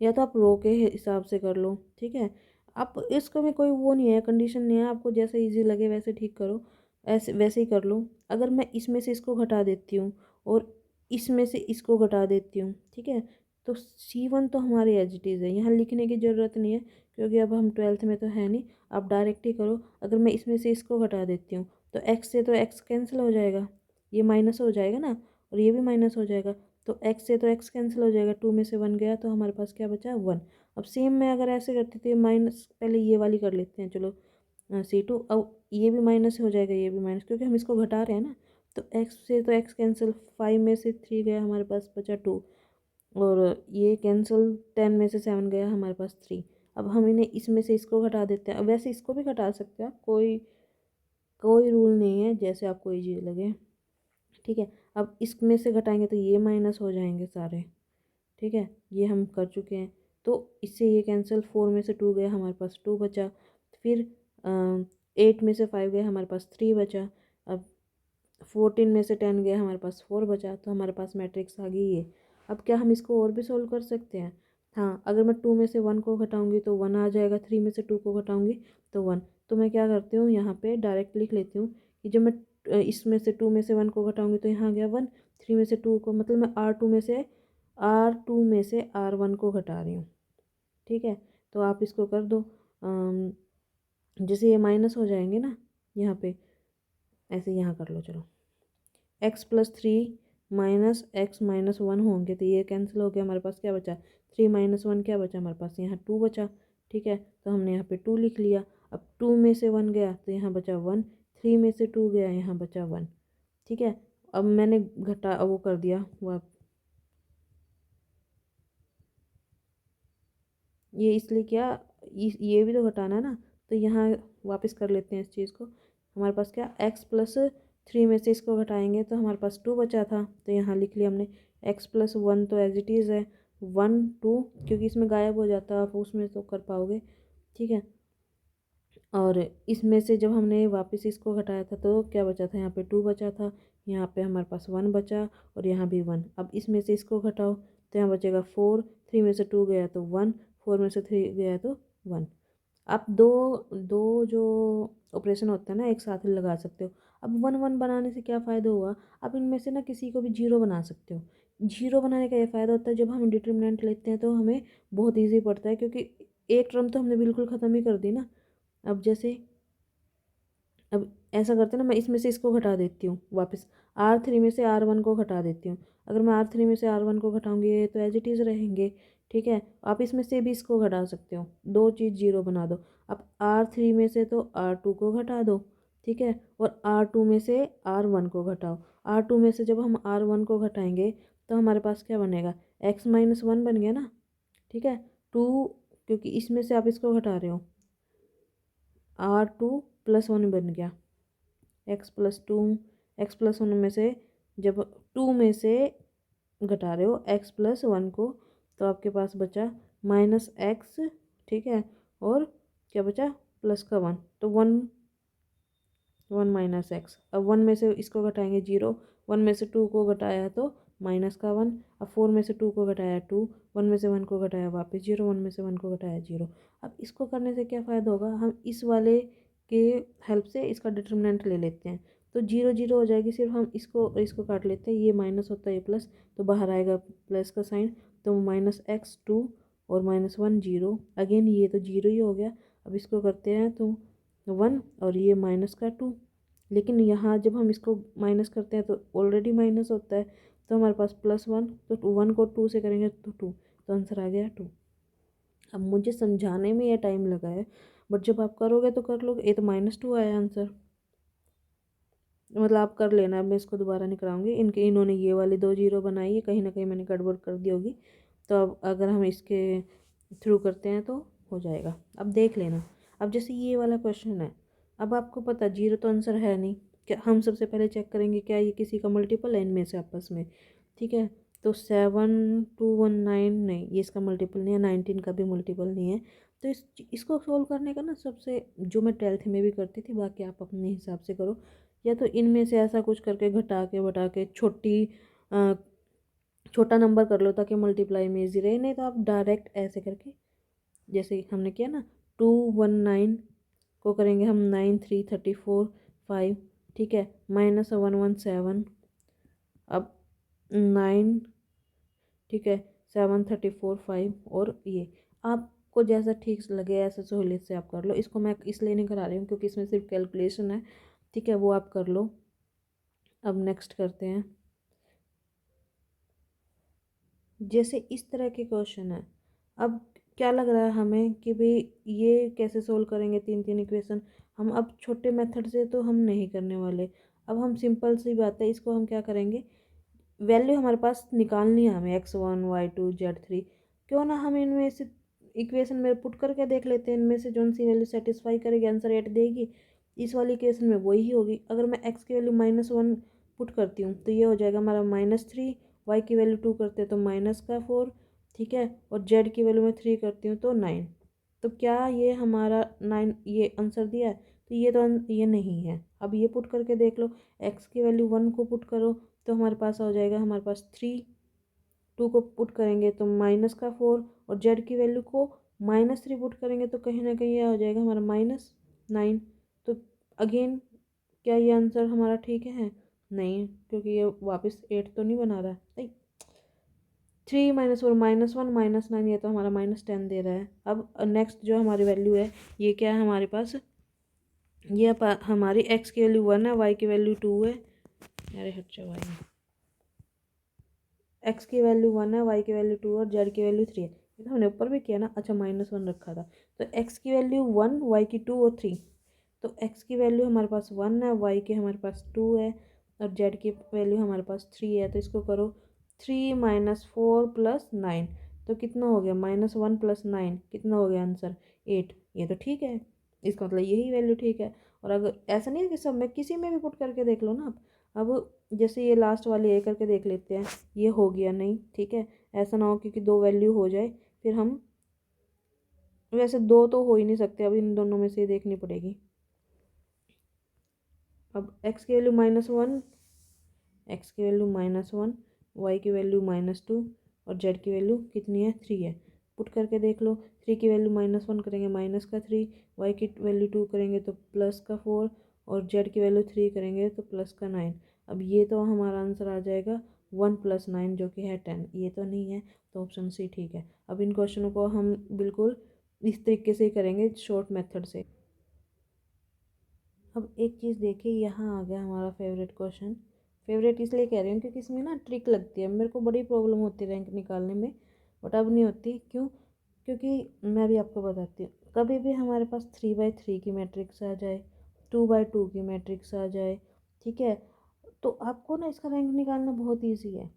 या तो आप रो के हिसाब से कर लो, ठीक है, आप इसको में कोई वो नहीं है, कंडीशन नहीं है, आपको जैसे इजी लगे वैसे ठीक करो, ऐसे वैसे ही कर लो। अगर मैं इसमें से इसको घटा देती हूँ और इसमें से इसको घटा देती हूँ, ठीक है, तो C1 तो हमारी एज इट इज़ है, यहाँ लिखने की ज़रूरत नहीं है क्योंकि अब हम 12th में तो है नहीं। आप डायरेक्ट ही करो। अगर मैं इसमें से इसको घटा देती हूँ तो एक्स से तो एक्स कैंसिल हो जाएगा, ये माइनस हो जाएगा ना, और ये भी माइनस हो जाएगा, तो एक्स से तो एक्स कैंसिल हो जाएगा, 2 में से 1 गया तो हमारे पास क्या बचा, 1। अब सेम मैं अगर ऐसे करती थी माइनस, पहले ये वाली कर लेते हैं चलो, C2, अब ये भी माइनस हो जाएगा, ये भी माइनस, क्योंकि हम इसको घटा रहे हैं ना। तो एक्स से तो एक्स कैंसिल, 5 में से 3 गया, हमारे पास बचा 2, और ये कैंसिल, 10 में से 7 गया, हमारे पास 3। अब हम इन्हें इसमें से इसको घटा देते हैं। अब वैसे इसको भी घटा सकते हैं, कोई कोई रूल नहीं है, जैसे आपको इजी लगे। ठीक है, अब इसमें से घटाएंगे तो ये माइनस हो जाएंगे सारे। ठीक है, ये हम कर चुके हैं। तो इससे ये कैंसिल, 4 में से 2 गया, हमारे पास 2 बचा। फिर 8 में से 5 गया, हमारे पास 3 बचा। अब 14 में से 10 गया, हमारे पास 4 बचा। तो हमारे पास मैट्रिक्स आ गई ये। अब क्या हम इसको और भी सोल्व कर सकते हैं? हाँ, अगर मैं 2 में से 1 को घटाऊंगी तो 1 आ जाएगा, 3 में से 2 को घटाऊंगी तो 1। तो मैं क्या करती हूँ, यहाँ पे डायरेक्ट लिख लेती हूँ कि जब मैं इसमें से 2 में से 1 को घटाऊंगी तो यहाँ गया 1, 3 में से 2 को, मतलब मैं R2 में से R1 को घटा रही हूँ। ठीक है, तो आप इसको कर दो। जैसे ये माइनस हो जाएंगे ना यहाँ पे, ऐसे यहाँ कर लो। चलो, x+3 माइनस x-1 होंगे तो ये कैंसिल हो गया। हमारे पास क्या बचा? 3 - 1 क्या बचा हमारे पास? यहाँ 2 बचा। ठीक है, तो हमने यहाँ पे 2 लिख लिया। अब 2 में से 1 गया तो यहाँ बचा 1, 3 में से 2 गया, यहाँ बचा 1। ठीक है, अब मैंने घटा वो कर दिया, वो ये इसलिए क्या, ये भी तो घटाना है ना, तो यहाँ वापस कर लेते हैं इस चीज़ को। हमारे पास क्या, x+3 में से इसको घटाएंगे तो हमारे पास 2 बचा था, तो यहाँ लिख लिया हमने। x+1 तो एज इट इज़ है, 1 2, क्योंकि इसमें गायब हो जाता, आप उसमें तो कर पाओगे। ठीक है, और इसमें से जब हमने वापस इसको घटाया था तो क्या बचा था? यहाँ पे 2 बचा था, यहाँ पे हमारे पास 1 बचा, और यहाँ भी 1। अब इसमें से इसको घटाओ तो यहाँ बचेगा 4, 3 में से 2 गया तो 1, 4 में से 3 गया तो 1। आप दो दो जो ऑपरेशन होता है ना, एक साथ लगा सकते हो। अब 1 1 बनाने से क्या फ़ायदा हुआ? आप इनमें से ना किसी को भी जीरो बना सकते हो। जीरो बनाने का ये फ़ायदा होता है, जब हम डिटर्मिनेंट लेते हैं तो हमें बहुत ईजी पड़ता है, क्योंकि एक टर्म तो हमने बिल्कुल ख़त्म ही कर दी ना। अब जैसे, अब ऐसा करते हैं ना, मैं इसमें से इसको घटा देती हूँ वापस, R3 में से R1 को घटा देती हूँ। अगर मैं R3 में से R1 को घटाऊंगी तो एज इट इज़ रहेंगे। ठीक है, आप इसमें से भी इसको घटा सकते हो, दो चीज़ जीरो बना दो। अब R3 में से तो R2 को घटा दो। ठीक है, और R2 में से R1 को घटाओ। R2 में से जब हम R1 को घटाएंगे तो हमारे पास क्या बनेगा? x-1 बन गया ना। ठीक है, 2, क्योंकि इसमें से आप इसको घटा रहे हो, R2+1 बन गया। x+2, x+1 में से जब 2 में से घटा रहे हो x+1 को, तो आपके पास बचा -x। ठीक है, और क्या बचा? प्लस का 1, तो 1 1 - x। अब 1 में से इसको घटाएंगे 0, 1 में से 2 को घटाया तो -1। अब 4 में से 2 को घटाया 2, 1 में से 1 को घटाया वापस 0, 1 में से 1 को घटाया 0। अब इसको करने से क्या फ़ायदा होगा? हम इस वाले के हेल्प से इसका डिटर्मिनेंट ले लेते हैं, तो 0 0 हो जाएगी। सिर्फ हम इसको काट लेते हैं, ये माइनस होता है ये प्लस, तो बाहर आएगा प्लस का साइन, तो -x2 और -1 0। अगेन ये तो 0 ही हो गया। अब इसको करते हैं तो 1 और ये माइनस का 2, लेकिन यहाँ जब हम इसको माइनस करते हैं तो ऑलरेडी माइनस होता है, तो हमारे पास +1, तो 1 को 2 से करेंगे तो 2, तो आंसर आ गया 2। अब मुझे समझाने में ये टाइम लगा है, बट जब आप करोगे तो कर लोगे। ये तो -2 आया आंसर, मतलब आप कर लेना। अब मैं इसको दोबारा नहीं कराऊंगी। इन्होंने ये वाली 2 जीरो बनाई है, कहीं ना कहीं मैंने गड़बड़ कर दी होगी। तो अब अगर हम इसके थ्रू करते हैं तो हो जाएगा। अब देख लेना, अब जैसे ये वाला क्वेश्चन है, अब आपको पता जीरो तो आंसर है नहीं, क्या हम सबसे पहले चेक करेंगे क्या ये किसी का मल्टीपल है इनमें से आपस में। ठीक है, तो 7 2 1 9, नहीं ये इसका मल्टीपल नहीं है, 19 का भी मल्टीपल नहीं है। तो इसको सोल्व करने का ना, सबसे जो मैं 12th में भी करती थी, बाकी आप अपने हिसाब से करो, या तो इनमें से ऐसा कुछ करके घटा के बटा के छोटा नंबर कर लो ताकि मल्टीप्लाई में इजी रहे, नहीं तो आप डायरेक्ट ऐसे करके, जैसे हमने किया ना, 2 1 9 को करेंगे हम 9 3 34 5। ठीक है, -1 1 7, अब 9, ठीक है, 7 34 5, और ये आपको जैसा ठीक लगे ऐसा सहूलियत से आप कर लो। इसको मैं इसलिए नहीं करा रही हूँ क्योंकि इसमें सिर्फ कैलकुलेशन है। ठीक है, वो आप कर लो। अब नेक्स्ट करते हैं, जैसे इस तरह के क्वेश्चन है। अब क्या लग रहा है हमें कि भाई ये कैसे सोल्व करेंगे 3 3 इक्वेशन? हम अब छोटे मेथड से तो हम नहीं करने वाले। अब हम सिंपल सी बात है, इसको हम क्या करेंगे, वैल्यू हमारे पास निकालनी है हमें, x1 y2 z3। क्यों ना हम इनमें से इक्वेशन में पुट करके देख लेते हैं, इनमें से जो सी वैल्यू सेटिस्फाई करेगी आंसर 8 देगी, इस वाली इक्वेशन में वही होगी। अगर मैं x की वैल्यू -1 पुट करती हूँ तो ये हो जाएगा हमारा -3, y की वैल्यू 2 करते हैं तो -4, ठीक है, और z की वैल्यू मैं 3 करती हूँ तो 9। तो क्या ये हमारा 9 ये आंसर दिया है? तो ये तो ये नहीं है। अब ये पुट करके देख लो, x की वैल्यू 1 को पुट करो तो हमारे पास हो जाएगा, हमारे पास 3, 2 को पुट करेंगे तो -4, और z की वैल्यू को -3 पुट करेंगे तो कहीं ना कहीं यह हो जाएगा हमारा -9। तो अगेन क्या ये आंसर हमारा ठीक है? नहीं, क्योंकि ये वापस 8 तो नहीं बना रहा है, नहीं। 3 -4 -1 -9, ये तो हमारा -10 दे रहा है। अब नेक्स्ट जो हमारी वैल्यू है, ये क्या है हमारे पास? ये हमारी x की वैल्यू 1 है, y की वैल्यू 2 है। अरे हट जाओ भाई, x की वैल्यू 1 है, y की वैल्यू 2 और z की वैल्यू 3 है। ये तो हमने ऊपर भी किया ना, अच्छा -1 रखा था। तो x की वैल्यू 1, y की 2 और 3। तो x की वैल्यू हमारे पास 1 है, y की हमारे पास 2 है, और z की वैल्यू हमारे पास 3 है। तो इसको करो 3 -4 + 9, तो कितना हो गया? -1 + 9 कितना हो गया आंसर? 8। ये तो ठीक है, इसका मतलब यही वैल्यू ठीक है। और अगर ऐसा नहीं है कि सब में किसी में भी पुट करके देख लो ना आप। अब जैसे ये लास्ट वाले ये करके देख लेते हैं, ये हो गया नहीं, ठीक है। ऐसा ना हो क्योंकि दो वैल्यू हो जाए फिर हम, वैसे दो तो हो ही नहीं सकते, अब इन दोनों में से देखनी पड़ेगी। अब x की वैल्यू -1, x की वैल्यू -1, y की वैल्यू -2 और z की वैल्यू कितनी है? 3 है। पुट करके देख लो, 3 की वैल्यू -1 करेंगे -3, y की वैल्यू 2 करेंगे तो +4, और z की वैल्यू 3 करेंगे तो +9। अब ये तो हमारा आंसर आ जाएगा 1 + 9 जो कि है 10। ये तो नहीं है, तो ऑप्शन सी ठीक है। अब इन क्वेश्चनों को हम बिल्कुल इस तरीके से ही करेंगे, शॉर्ट मेथड से। अब एक चीज़ देखिए, यहाँ आ गया हमारा फेवरेट क्वेश्चन। फेवरेट इसलिए कह रही हूँ क्योंकि इसमें ना ट्रिक लगती है, मेरे को बड़ी प्रॉब्लम होती है रैंक निकालने में, बट अब नहीं होती। क्यों? क्योंकि मैं भी आपको बताती हूँ, कभी भी हमारे पास 3/3 की मैट्रिक्स आ जाए, 2/2 की मैट्रिक्स आ जाए, ठीक है, तो आपको ना इसका रैंक निकालना बहुत ईजी है।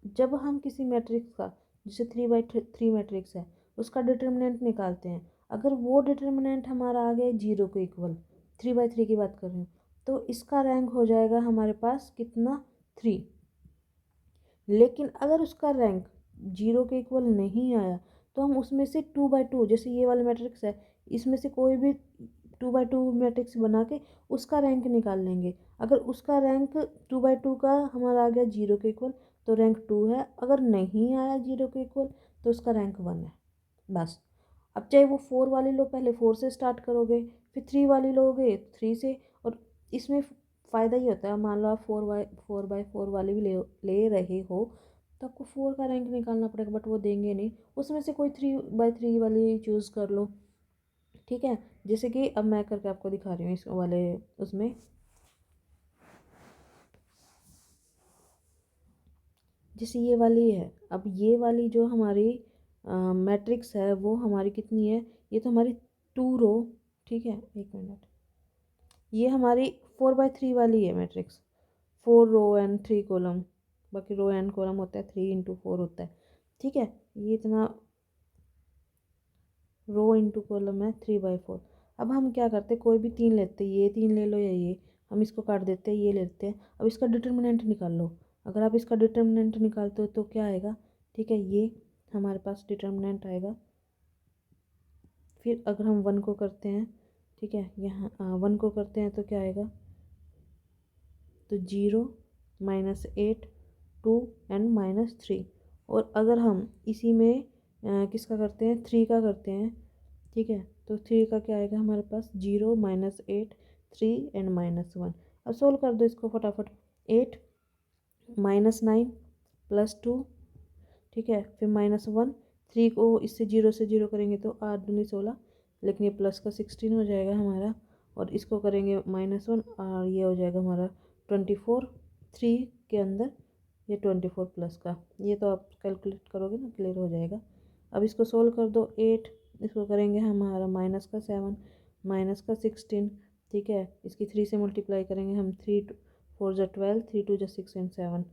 जब हम किसी मैट्रिक्स का, जैसे 3/3 मैट्रिक्स है, उसका डिटर्मिनेंट निकालते हैं, अगर वो डिटर्मिनेंट हमारा आ गया 0 के इक्वल, 3/3 की बात कर रही हूँ, तो इसका रैंक हो जाएगा हमारे पास कितना? 3। लेकिन अगर उसका रैंक 0 के इक्वल नहीं आया तो हम उसमें से 2/2, जैसे ये वाला मैट्रिक्स है, इसमें से कोई भी 2/2 मैट्रिक्स बना के उसका रैंक निकाल लेंगे। अगर उसका रैंक 2/2 का हमारा आ गया 0 के इक्वल तो रैंक 2 है, अगर नहीं आया 0 के इक्वल तो उसका रैंक 1 है, बस। अब चाहे वो 4 वाली लो, पहले 4 से स्टार्ट करोगे, फिर 3 वाली लोगे 3 से, और इसमें फ़ायदा ये होता है, मान लो आप 4/4 वाले भी ले रहे हो तो आपको 4 का रैंक निकालना पड़ेगा, बट वो देंगे नहीं, उसमें से कोई 3/3 वाली चूज़ कर लो, ठीक है। जैसे कि अब मैं करके आपको दिखा रही हूँ इस वाले उसमें, जैसे ये वाली है। अब ये वाली जो हमारी मैट्रिक्स है वो हमारी कितनी है? ये तो हमारी 2 रो, ठीक है, एक मिनट, ये हमारी 4/3 वाली है मैट्रिक्स, 4 रो एंड 3 कॉलम, बाकी रो एंड कॉलम होता है 3 × 4 होता है, ठीक है। ये इतना रो इंटू कॉलम है 3/4। अब हम क्या करते हैं, कोई भी 3 लेते हैं, ये 3 ले लो या ये, हम इसको काट देते हैं, ये लेते हैं। अब इसका डिटर्मिनेंट निकाल लो। अगर आप इसका डिटर्मिनेंट निकालते हो तो क्या आएगा? ठीक है, ये हमारे पास डिटर्मिनेंट आएगा। फिर अगर हम 1 को करते हैं, ठीक है, यहाँ 1 को करते हैं तो क्या आएगा? तो 0 -8 2 एंड -3। और अगर हम इसी में किसका करते हैं, 3 का करते हैं, ठीक है, तो 3 का क्या आएगा हमारे पास? 0 -8 3 एंड -1। अब सोल्व कर दो इसको फटाफट। 8 -9 +2, ठीक है, फिर -1, 3 को इससे 0 से 0 करेंगे तो 8 दूनी 16, लेकिन ये प्लस का 16 हो जाएगा हमारा, और इसको करेंगे -1 और ये हो जाएगा हमारा 24, 3 के अंदर ये 24 प्लस का, ये तो आप कैलकुलेट करोगे ना, क्लियर हो जाएगा। अब इसको सोल्व कर दो। 8, इसको करेंगे हमारा -7 -16, ठीक है, इसकी 3 से मल्टीप्लाई करेंगे हम, 3 4 × 12, 3 2 × 6 एंड 7,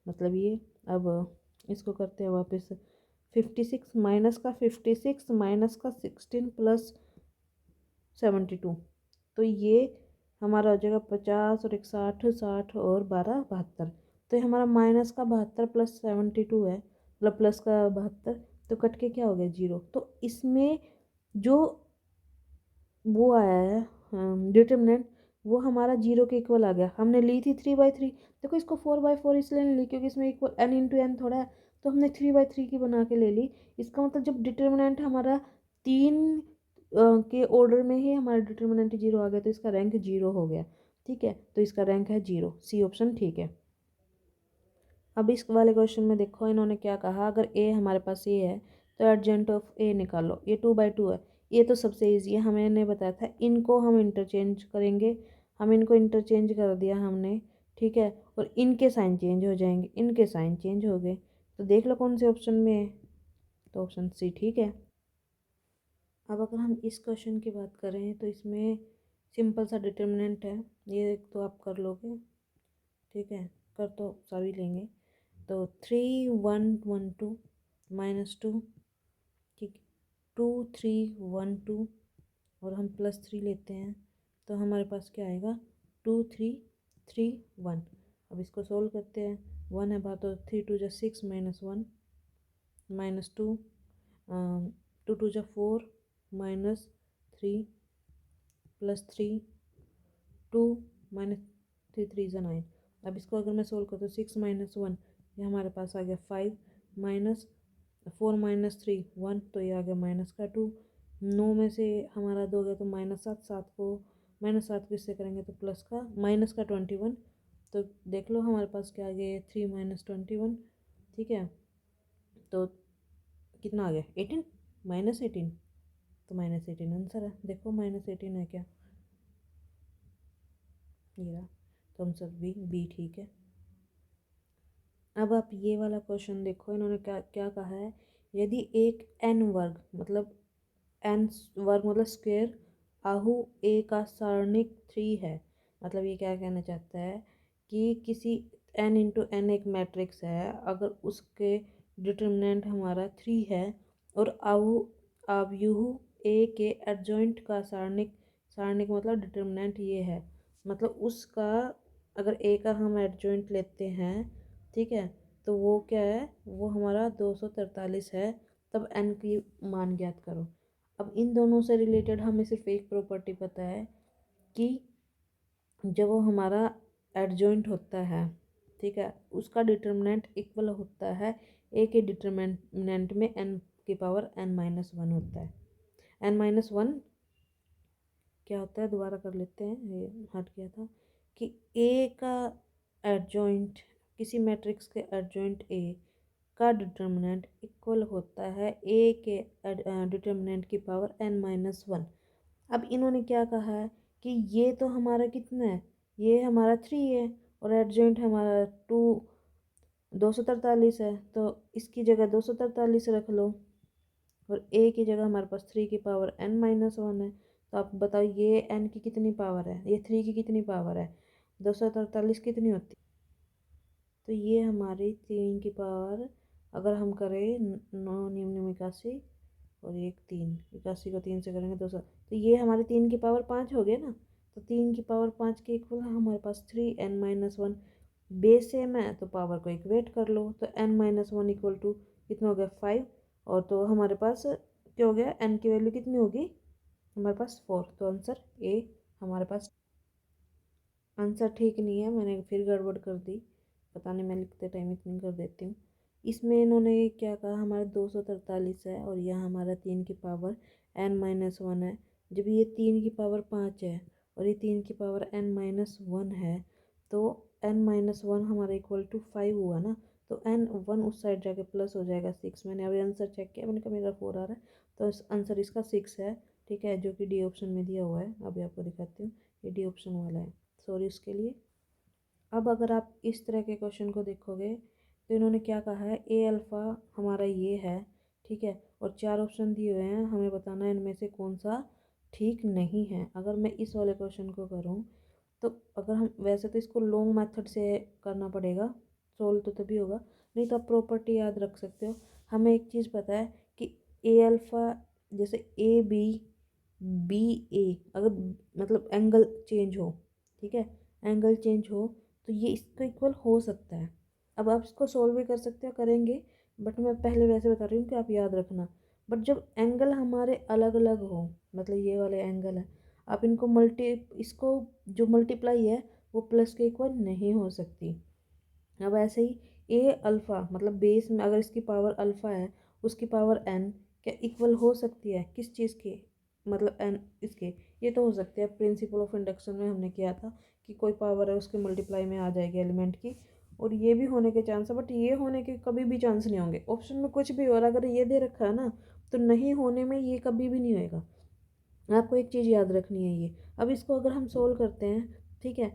मतलब ये। अब इसको करते हैं वापस 56 माइनस का 56 माइनस का 16 प्लस 72, तो ये हमारा हो जाएगा 50 और 61 60 और 12 72। तो ये हमारा माइनस का 72 प्लस 72 है, मतलब प्लस का 72, तो कट के क्या हो गया 0। तो इसमें जो वो आया है डिटर्मिनेंट, वो हमारा 0 के इक्वल आ गया। हमने ली थी 3/3, देखो इसको 4/4 इसलिए नहीं ली क्योंकि इसमें इक्वल n इंटू एन थोड़ा है, तो हमने 3/3 की बना के ले ली। इसका मतलब जब डिटर्मिनेंट हमारा 3 के ऑर्डर में ही हमारा डिटर्मिनेंट 0 आ गया, तो इसका रैंक 0 हो गया। ठीक है, तो इसका रैंक है 0, सी ऑप्शन ठीक है। अब इस वाले क्वेश्चन में देखो इन्होंने क्या कहा, अगर ए हमारे पास ए है तो एडजेंट ऑफ ए निकालो। ये 2/2 है, ये तो सबसे ईजी है, हमें ने बताया था। इनको हम इंटरचेंज करेंगे, हम इनको इंटरचेंज कर दिया हमने, ठीक है, और इनके साइन चेंज हो जाएंगे, इनके साइन चेंज हो गए। तो देख लो कौन से ऑप्शन में है, तो ऑप्शन सी ठीक है। अब अगर हम इस क्वेश्चन की बात करें तो इसमें सिंपल सा डिटर्मिनेंट है, ये तो आप कर लोगे, ठीक है, कर तो सभी लेंगे। तो 3 1 1 2 -2, ठीक, 2 3 1 2, और हम +3 लेते हैं तो हमारे पास क्या आएगा 2 3 3 1। अब इसको सोल्व करते हैं, 1 है बात, तो 3 2 6 -1 -2, 2 2 4 -3 +3, 2 -3 3 9। अब इसको अगर मैं सोल्व करता हूँ 6 -1, ये हमारे पास आ गया 5, -4 -3 1, तो ये आ गया -2। 9 में से हमारा 2 गया तो -7, 7 को -7 को इससे करेंगे तो प्लस का -21। तो देख लो हमारे पास क्या आ गया 3 -21, ठीक है, तो कितना आ गया 18 -18, तो -18 आंसर है। देखो -18 है क्या, ये रहा, तो आंसर बी ठीक है। अब आप ये वाला क्वेश्चन देखो, इन्होंने क्या क्या कहा है, यदि एक n वर्ग मतलब n वर्ग मतलब स्क्वेयर आहु a का सारणिक 3 है, मतलब ये क्या कहना चाहता है कि किसी n इंटू एन एक मैट्रिक्स है, अगर उसके डिटर्मिनेंट हमारा 3 है और अवयु a के एडजॉइंट का सारणिक, सारणिक मतलब डिटर्मिनेंट ये है, मतलब उसका अगर a का हम एडजॉइंट लेते हैं, ठीक है, तो वो क्या है, वो हमारा 243 है, तब n की मान ज्ञात करो। अब इन दोनों से रिलेटेड हमें सिर्फ एक प्रॉपर्टी पता है कि जब वो हमारा एडजॉइंट होता है, ठीक है, उसका डिटर्मिनेंट इक्वल होता है ए के डिटर्मिनेंट में n की पावर n-1 होता है। n-1 क्या होता है, दोबारा कर लेते हैं, ये हट गया था, कि ए का एडजॉइंट, किसी मैट्रिक्स के एडजॉइंट ए का डिटर्मिनेंट इक्वल होता है ए के डिटर्मिनेंट की पावर n-1। अब इन्होंने क्या कहा है कि ये तो हमारा कितना है, ये हमारा 3 है और एडजॉइंट हमारा 243 है, तो इसकी जगह 243 रख लो और ए की जगह हमारे पास 3 की पावर n-1 है। तो आप बताओ ये n की कितनी पावर है, ये 3 की कितनी पावर है, 243 कितनी होती, तो ये हमारी 3 की पावर, अगर हम करें 9 निम्न 81 और 1 3, 81 को 3 से करेंगे 200, तो ये हमारे 3 की पावर 5 हो गया ना। तो 3 की पावर 5 के इक्वल हमारे पास 3n-1, बेस सेम है तो पावर को इक्वेट कर लो, तो n-1 इक्वल टू कितना हो गया 5, और तो हमारे पास क्या हो गया, n की वैल्यू कितनी होगी हमारे पास 4, तो आंसर ए हमारे पास। आंसर ठीक नहीं है, मैंने फिर गड़बड़ कर दी, पता नहीं मैं लिखते टाइम इतनी कर देती हूँ। इसमें इन्होंने क्या कहा, हमारा 243 है और यह हमारा 3 की पावर n-1 है। जब ये 3 की पावर 5 है और ये 3 की पावर n-1 है, तो n-1 हमारा इक्वल टू 5 हुआ ना, तो n1 उस साइड जाके प्लस हो जाएगा 6। मैंने अभी आंसर चेक किया, मैंने कहा मेरा 4 आ रहा है, तो आंसर इसका 6 है, ठीक है, जो कि डी ऑप्शन में दिया हुआ है। अभी आपको दिखाती हूँ, ये डी ऑप्शन वाला है, सॉरी उसके लिए। अब अगर आप इस तरह के क्वेश्चन को देखोगे तो इन्होंने क्या कहा है, ए अल्फ़ा हमारा ये है, ठीक है, और 4 ऑप्शन दिए हुए हैं, हमें बताना है इनमें से कौन सा ठीक नहीं है। अगर मैं इस वाले क्वेश्चन को करूँ तो अगर हम, वैसे तो इसको लॉन्ग मेथड से करना पड़ेगा, सोल्व तो तभी होगा, नहीं तो आप प्रॉपर्टी याद रख सकते हो। हमें एक चीज़ पता है कि ए अल्फ़ा, जैसे ए बी, बी ए, अगर मतलब एंगल चेंज हो, ठीक है, एंगल चेंज हो तो ये इसको इक्वल हो सकता है। अब आप इसको सोल्व भी कर सकते हो, करेंगे, बट मैं पहले वैसे बता रही हूँ कि आप याद रखना। बट जब एंगल हमारे अलग अलग हो, मतलब ये वाले एंगल है, आप इनको इसको जो मल्टीप्लाई है वो प्लस के इक्वल नहीं हो सकती। अब ऐसे ही ए अल्फ़ा मतलब बेस में अगर इसकी पावर अल्फ़ा है, उसकी पावर एन क्या इक्वल हो सकती है किस चीज़ के, मतलब एन इसके, ये तो हो सकती है। प्रिंसिपल ऑफ इंडक्शन में हमने किया था कि कोई पावर है उसके मल्टीप्लाई में आ जाएगी एलिमेंट की, और ये भी होने के चांस है, बट ये होने के कभी भी चांस नहीं होंगे। ऑप्शन में कुछ भी हो, और अगर ये दे रखा है ना, तो नहीं होने में ये कभी भी नहीं होएगा। आपको एक चीज़ याद रखनी है ये। अब इसको अगर हम सोल्व करते हैं, ठीक है,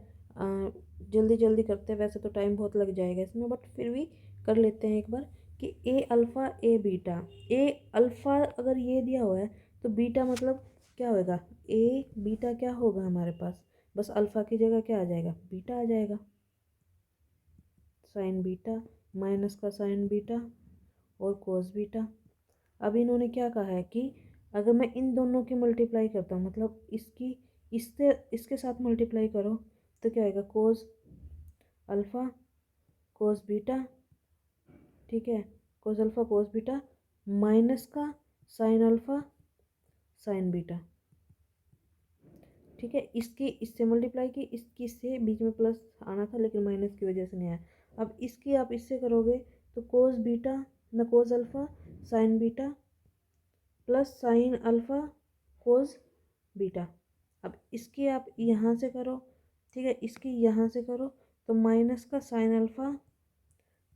जल्दी जल्दी करते हैं, वैसे तो टाइम बहुत लग जाएगा इसमें, बट फिर भी कर लेते हैं एक बार कि a alpha a beta. A alpha अगर ये दिया हुआ है तो बीटा मतलब क्या होएगा, ए बीटा क्या होगा हमारे पास, बस अल्फ़ा की जगह क्या आ जाएगा, बीटा आ जाएगा, साइन बीटा, माइनस का साइन बीटा और कोस बीटा। अब इन्होंने क्या कहा है कि अगर मैं इन दोनों की मल्टीप्लाई करता हूँ, मतलब इसकी इससे इसके साथ मल्टीप्लाई करो तो क्या आएगा, कोस अल्फ़ा कोस बीटा, ठीक है, cos alpha cos beta minus का साइन अल्फ़ा साइन बीटा, ठीक है। इसकी इससे मल्टीप्लाई की, इसकी से बीच में प्लस आना था लेकिन माइनस की वजह से नहीं आया। अब इसकी आप इससे करोगे तो कोस बीटा न cos alpha sine beta plus sine alpha cos beta. अब इसकी आप यहाँ से करो, ठीक है, इसकी यहाँ से करो तो माइनस का साइन अल्फ़ा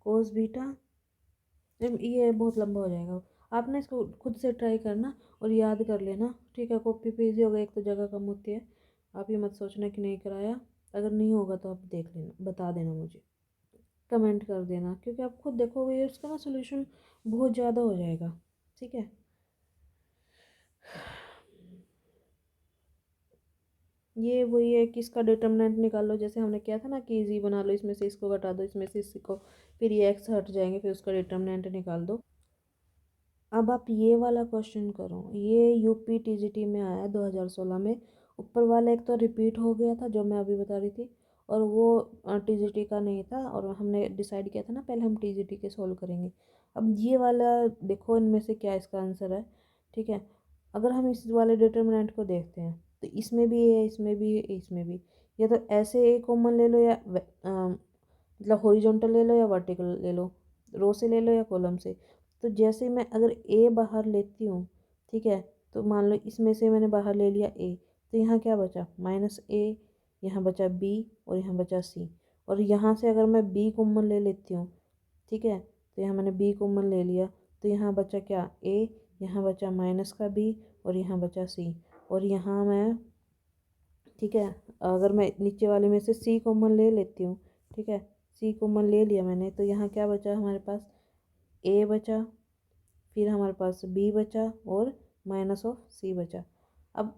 कोस बीटा। ये बहुत लंबा हो जाएगा, आप ना इसको खुद से ट्राई करना और याद कर लेना, ठीक है। कॉपी पे इजी होगा, एक तो जगह कम होती है। आप ये मत सोचना कि नहीं कराया, अगर नहीं होगा तो आप देख लेना, बता देना मुझे, कमेंट कर देना, क्योंकि आप खुद देखोगे उसका ना सोल्यूशन बहुत ज़्यादा हो जाएगा, ठीक है। ये वही है कि इसका डिटर्मिनेंट निकाल लो, जैसे हमने किया था ना कि इजी बना लो, इसमें से इसको घटा दो, इसमें से इसको, फिर ये एक्स हट जाएंगे, फिर उसका डिटर्मिनेंट निकाल दो। अब आप ये वाला क्वेश्चन करो, ये यूपी टीजीटी में आया 2016 में। ऊपर वाला एक तो रिपीट हो गया था जो मैं अभी बता रही थी, और वो टीजीटी का नहीं था, और हमने डिसाइड किया था ना पहले हम टीजीटी के सॉल्व करेंगे। अब ये वाला देखो इनमें से क्या इसका आंसर है, ठीक है। अगर हम इस वाले डिटर्मिनेंट को देखते हैं तो इसमें भी है, इसमें भी है, इसमें भी, या तो ऐसे ए कॉमन ले लो, या मतलब हॉरिजॉन्टल ले लो या वर्टिकल ले लो, रो से ले लो या कॉलम से। तो जैसे मैं अगर ए बाहर लेती हूँ, ठीक है, तो मान लो इसमें से मैंने बाहर ले लिया ए, तो यहाँ क्या बचा, माइनस ए, यहाँ बचा बी और यहाँ बचा सी। और यहाँ से अगर मैं बी कॉमन ले लेती हूँ, ठीक है, तो यहाँ मैंने बी कॉमन ले लिया, तो यहाँ बचा क्या, ए, यहाँ बचा माइनस का बी और यहाँ बचा सी। और यहाँ मैं, ठीक है, अगर मैं नीचे वाले में से सी कॉमन ले लेती हूँ, ठीक है, सी कॉमन ले लिया मैंने, तो यहाँ क्या बचा हमारे पास, ए बचा, फिर हमारे पास बी बचा और माइनस ऑफ सी बचा। अब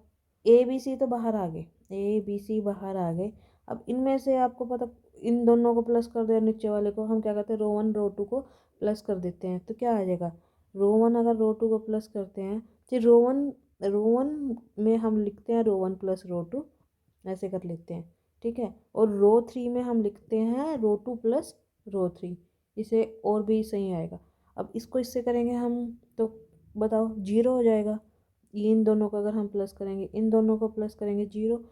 ए बी सी तो बाहर आ गए, ए बी सी बाहर आ गए। अब इनमें से आपको पता, इन दोनों को प्लस कर दो, नीचे वाले को हम क्या करते हैं, रो वन रो टू को प्लस कर देते हैं, तो क्या आ जाएगा, रो वन अगर रो टू को प्लस करते हैं, फिर रो वन में हम लिखते हैं रो वन प्लस रो टू, ऐसे कर लेते हैं, ठीक है। और रो थ्री में हम लिखते हैं रो टू प्लस रो थ्री, इसे और भी सही आएगा। अब इसको इससे करेंगे हम तो बताओ जीरो हो जाएगा। इन दोनों को अगर हम प्लस करेंगे, इन दोनों को प्लस करेंगे जीरो,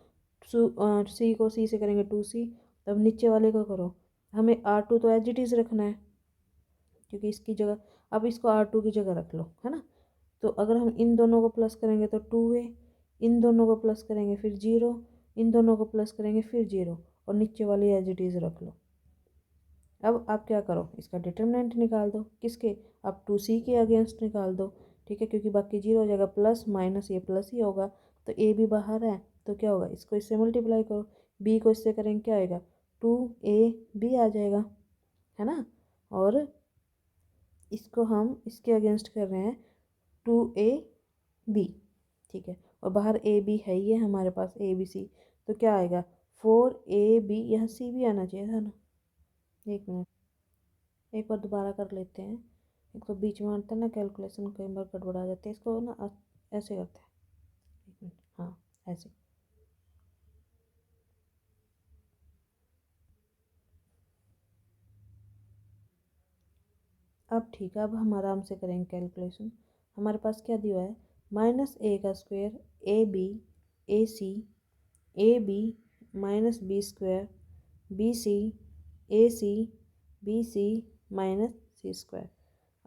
सी को सी से करेंगे टू सी। तब नीचे वाले को करो, हमें आर टू तो एज इट इज़ रखना है क्योंकि इसकी जगह, अब इसको आर टू की जगह रख लो, है ना। तो अगर हम इन दोनों को प्लस करेंगे तो टू ए, इन दोनों को प्लस करेंगे फिर जीरो, इन दोनों को प्लस करेंगे फिर जीरो, और नीचे वाली एज इट इज़ रख लो। अब आप क्या करो, इसका डिटर्मिनेंट निकाल दो, किसके, आप टू सी के अगेंस्ट निकाल दो, ठीक है, क्योंकि बाकी जीरो हो जाएगा, प्लस माइनस ये प्लस ही होगा, तो ए भी बाहर है, तो क्या होगा, इसको इससे मल्टीप्लाई करो, बी को इससे करेंगे क्या आएगा, टू ए बी आ जाएगा, है ना। और इसको हम इसके अगेंस्ट कर रहे हैं टू ए बी, ठीक है, और बाहर ए बी है ही है हमारे पास, ए बी सी, तो क्या आएगा, फोर ए बी, यहाँ सी भी आना चाहिए था ना, एक मिनट, एक बार दोबारा कर लेते हैं। एक तो बीच में आता है ना कैलकुलेशन, कई बार गड़बड़ा जाती है। इसको ना ऐसे करते हैं। एक मिनट, हाँ ऐसे। अब ठीक है, अब हम आराम से करेंगे कैलकुलेशन। हमारे पास क्या दिया है, -a² AB AC -b² BC AC BC -c²।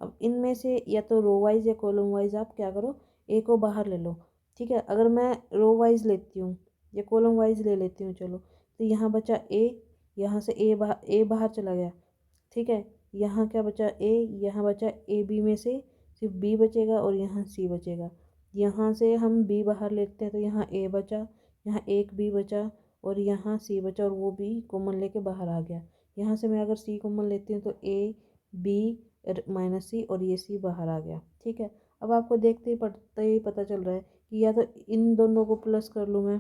अब इनमें से या तो रो वाइज या कॉलम वाइज आप क्या करो, ए को बाहर ले लो। ठीक है, अगर मैं रो वाइज लेती हूँ या कॉलम वाइज ले लेती हूँ, चलो तो यहाँ बचा ए, यहाँ से ए बाहर चला गया। ठीक है, यहाँ क्या बचा ए, यहाँ बचा ए बी में से सिर्फ बी बचेगा और यहाँ सी बचेगा। यहाँ से हम बी बाहर लेते हैं तो यहाँ ए बचा, यहाँ एक बी बचा और यहाँ सी बचा और वो बी कॉमन लेके बाहर आ गया। यहाँ से मैं अगर सी कॉमन लेती हूँ तो ए बी -c और ये सी बाहर आ गया। ठीक है, अब आपको देखते ही पढ़ते ही पता चल रहा है कि या तो इन दोनों को प्लस कर लूँ मैं,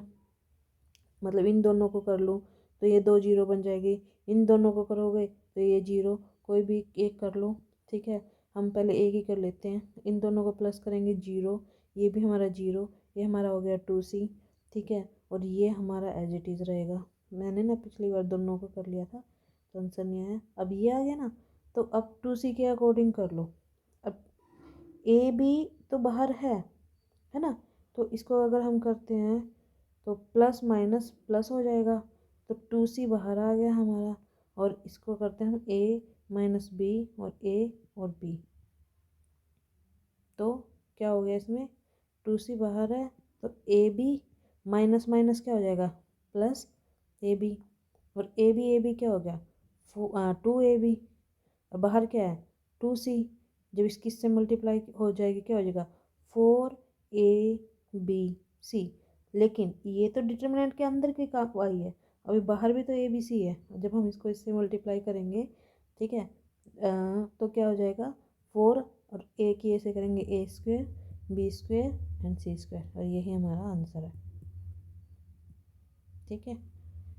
मतलब इन दोनों को कर लूँ तो ये 2 जीरो बन जाएगी। इन दोनों को करोगे तो ये जीरो, कोई भी एक कर लो। ठीक है, हम पहले एक ही कर लेते हैं। इन दोनों को प्लस करेंगे जीरो, ये भी हमारा जीरो, ये हमारा हो गया 2c। ठीक है, और ये हमारा एज इट इज़ रहेगा। मैंने ना पिछली बार दोनों को कर लिया था तो आंसर नहीं आया। अब ये आ गया ना, तो अब 2c के अकॉर्डिंग कर लो। अब ए बी तो बाहर है ना, तो इसको अगर हम करते हैं तो प्लस माइनस प्लस हो जाएगा, तो 2c बाहर आ गया हमारा। और इसको करते हैं हम a-b और a और b, तो क्या हो गया इसमें, 2c बाहर है तो ए बी माइनस माइनस क्या हो जाएगा, प्लस ए बी। और ए बी क्या हो गया, 2ab। और बाहर क्या है 2c, जब इसकी इससे मल्टीप्लाई हो जाएगी क्या हो जाएगा 4abc। लेकिन ये तो डिटर्मिनेंट के अंदर की का आई है, अभी बाहर भी तो ए बी सी है। जब हम इसको इससे मल्टीप्लाई करेंगे, ठीक है, तो क्या हो जाएगा 4 और ए की ऐसे करेंगे a² b² एंड c² और यही हमारा आंसर है। ठीक है।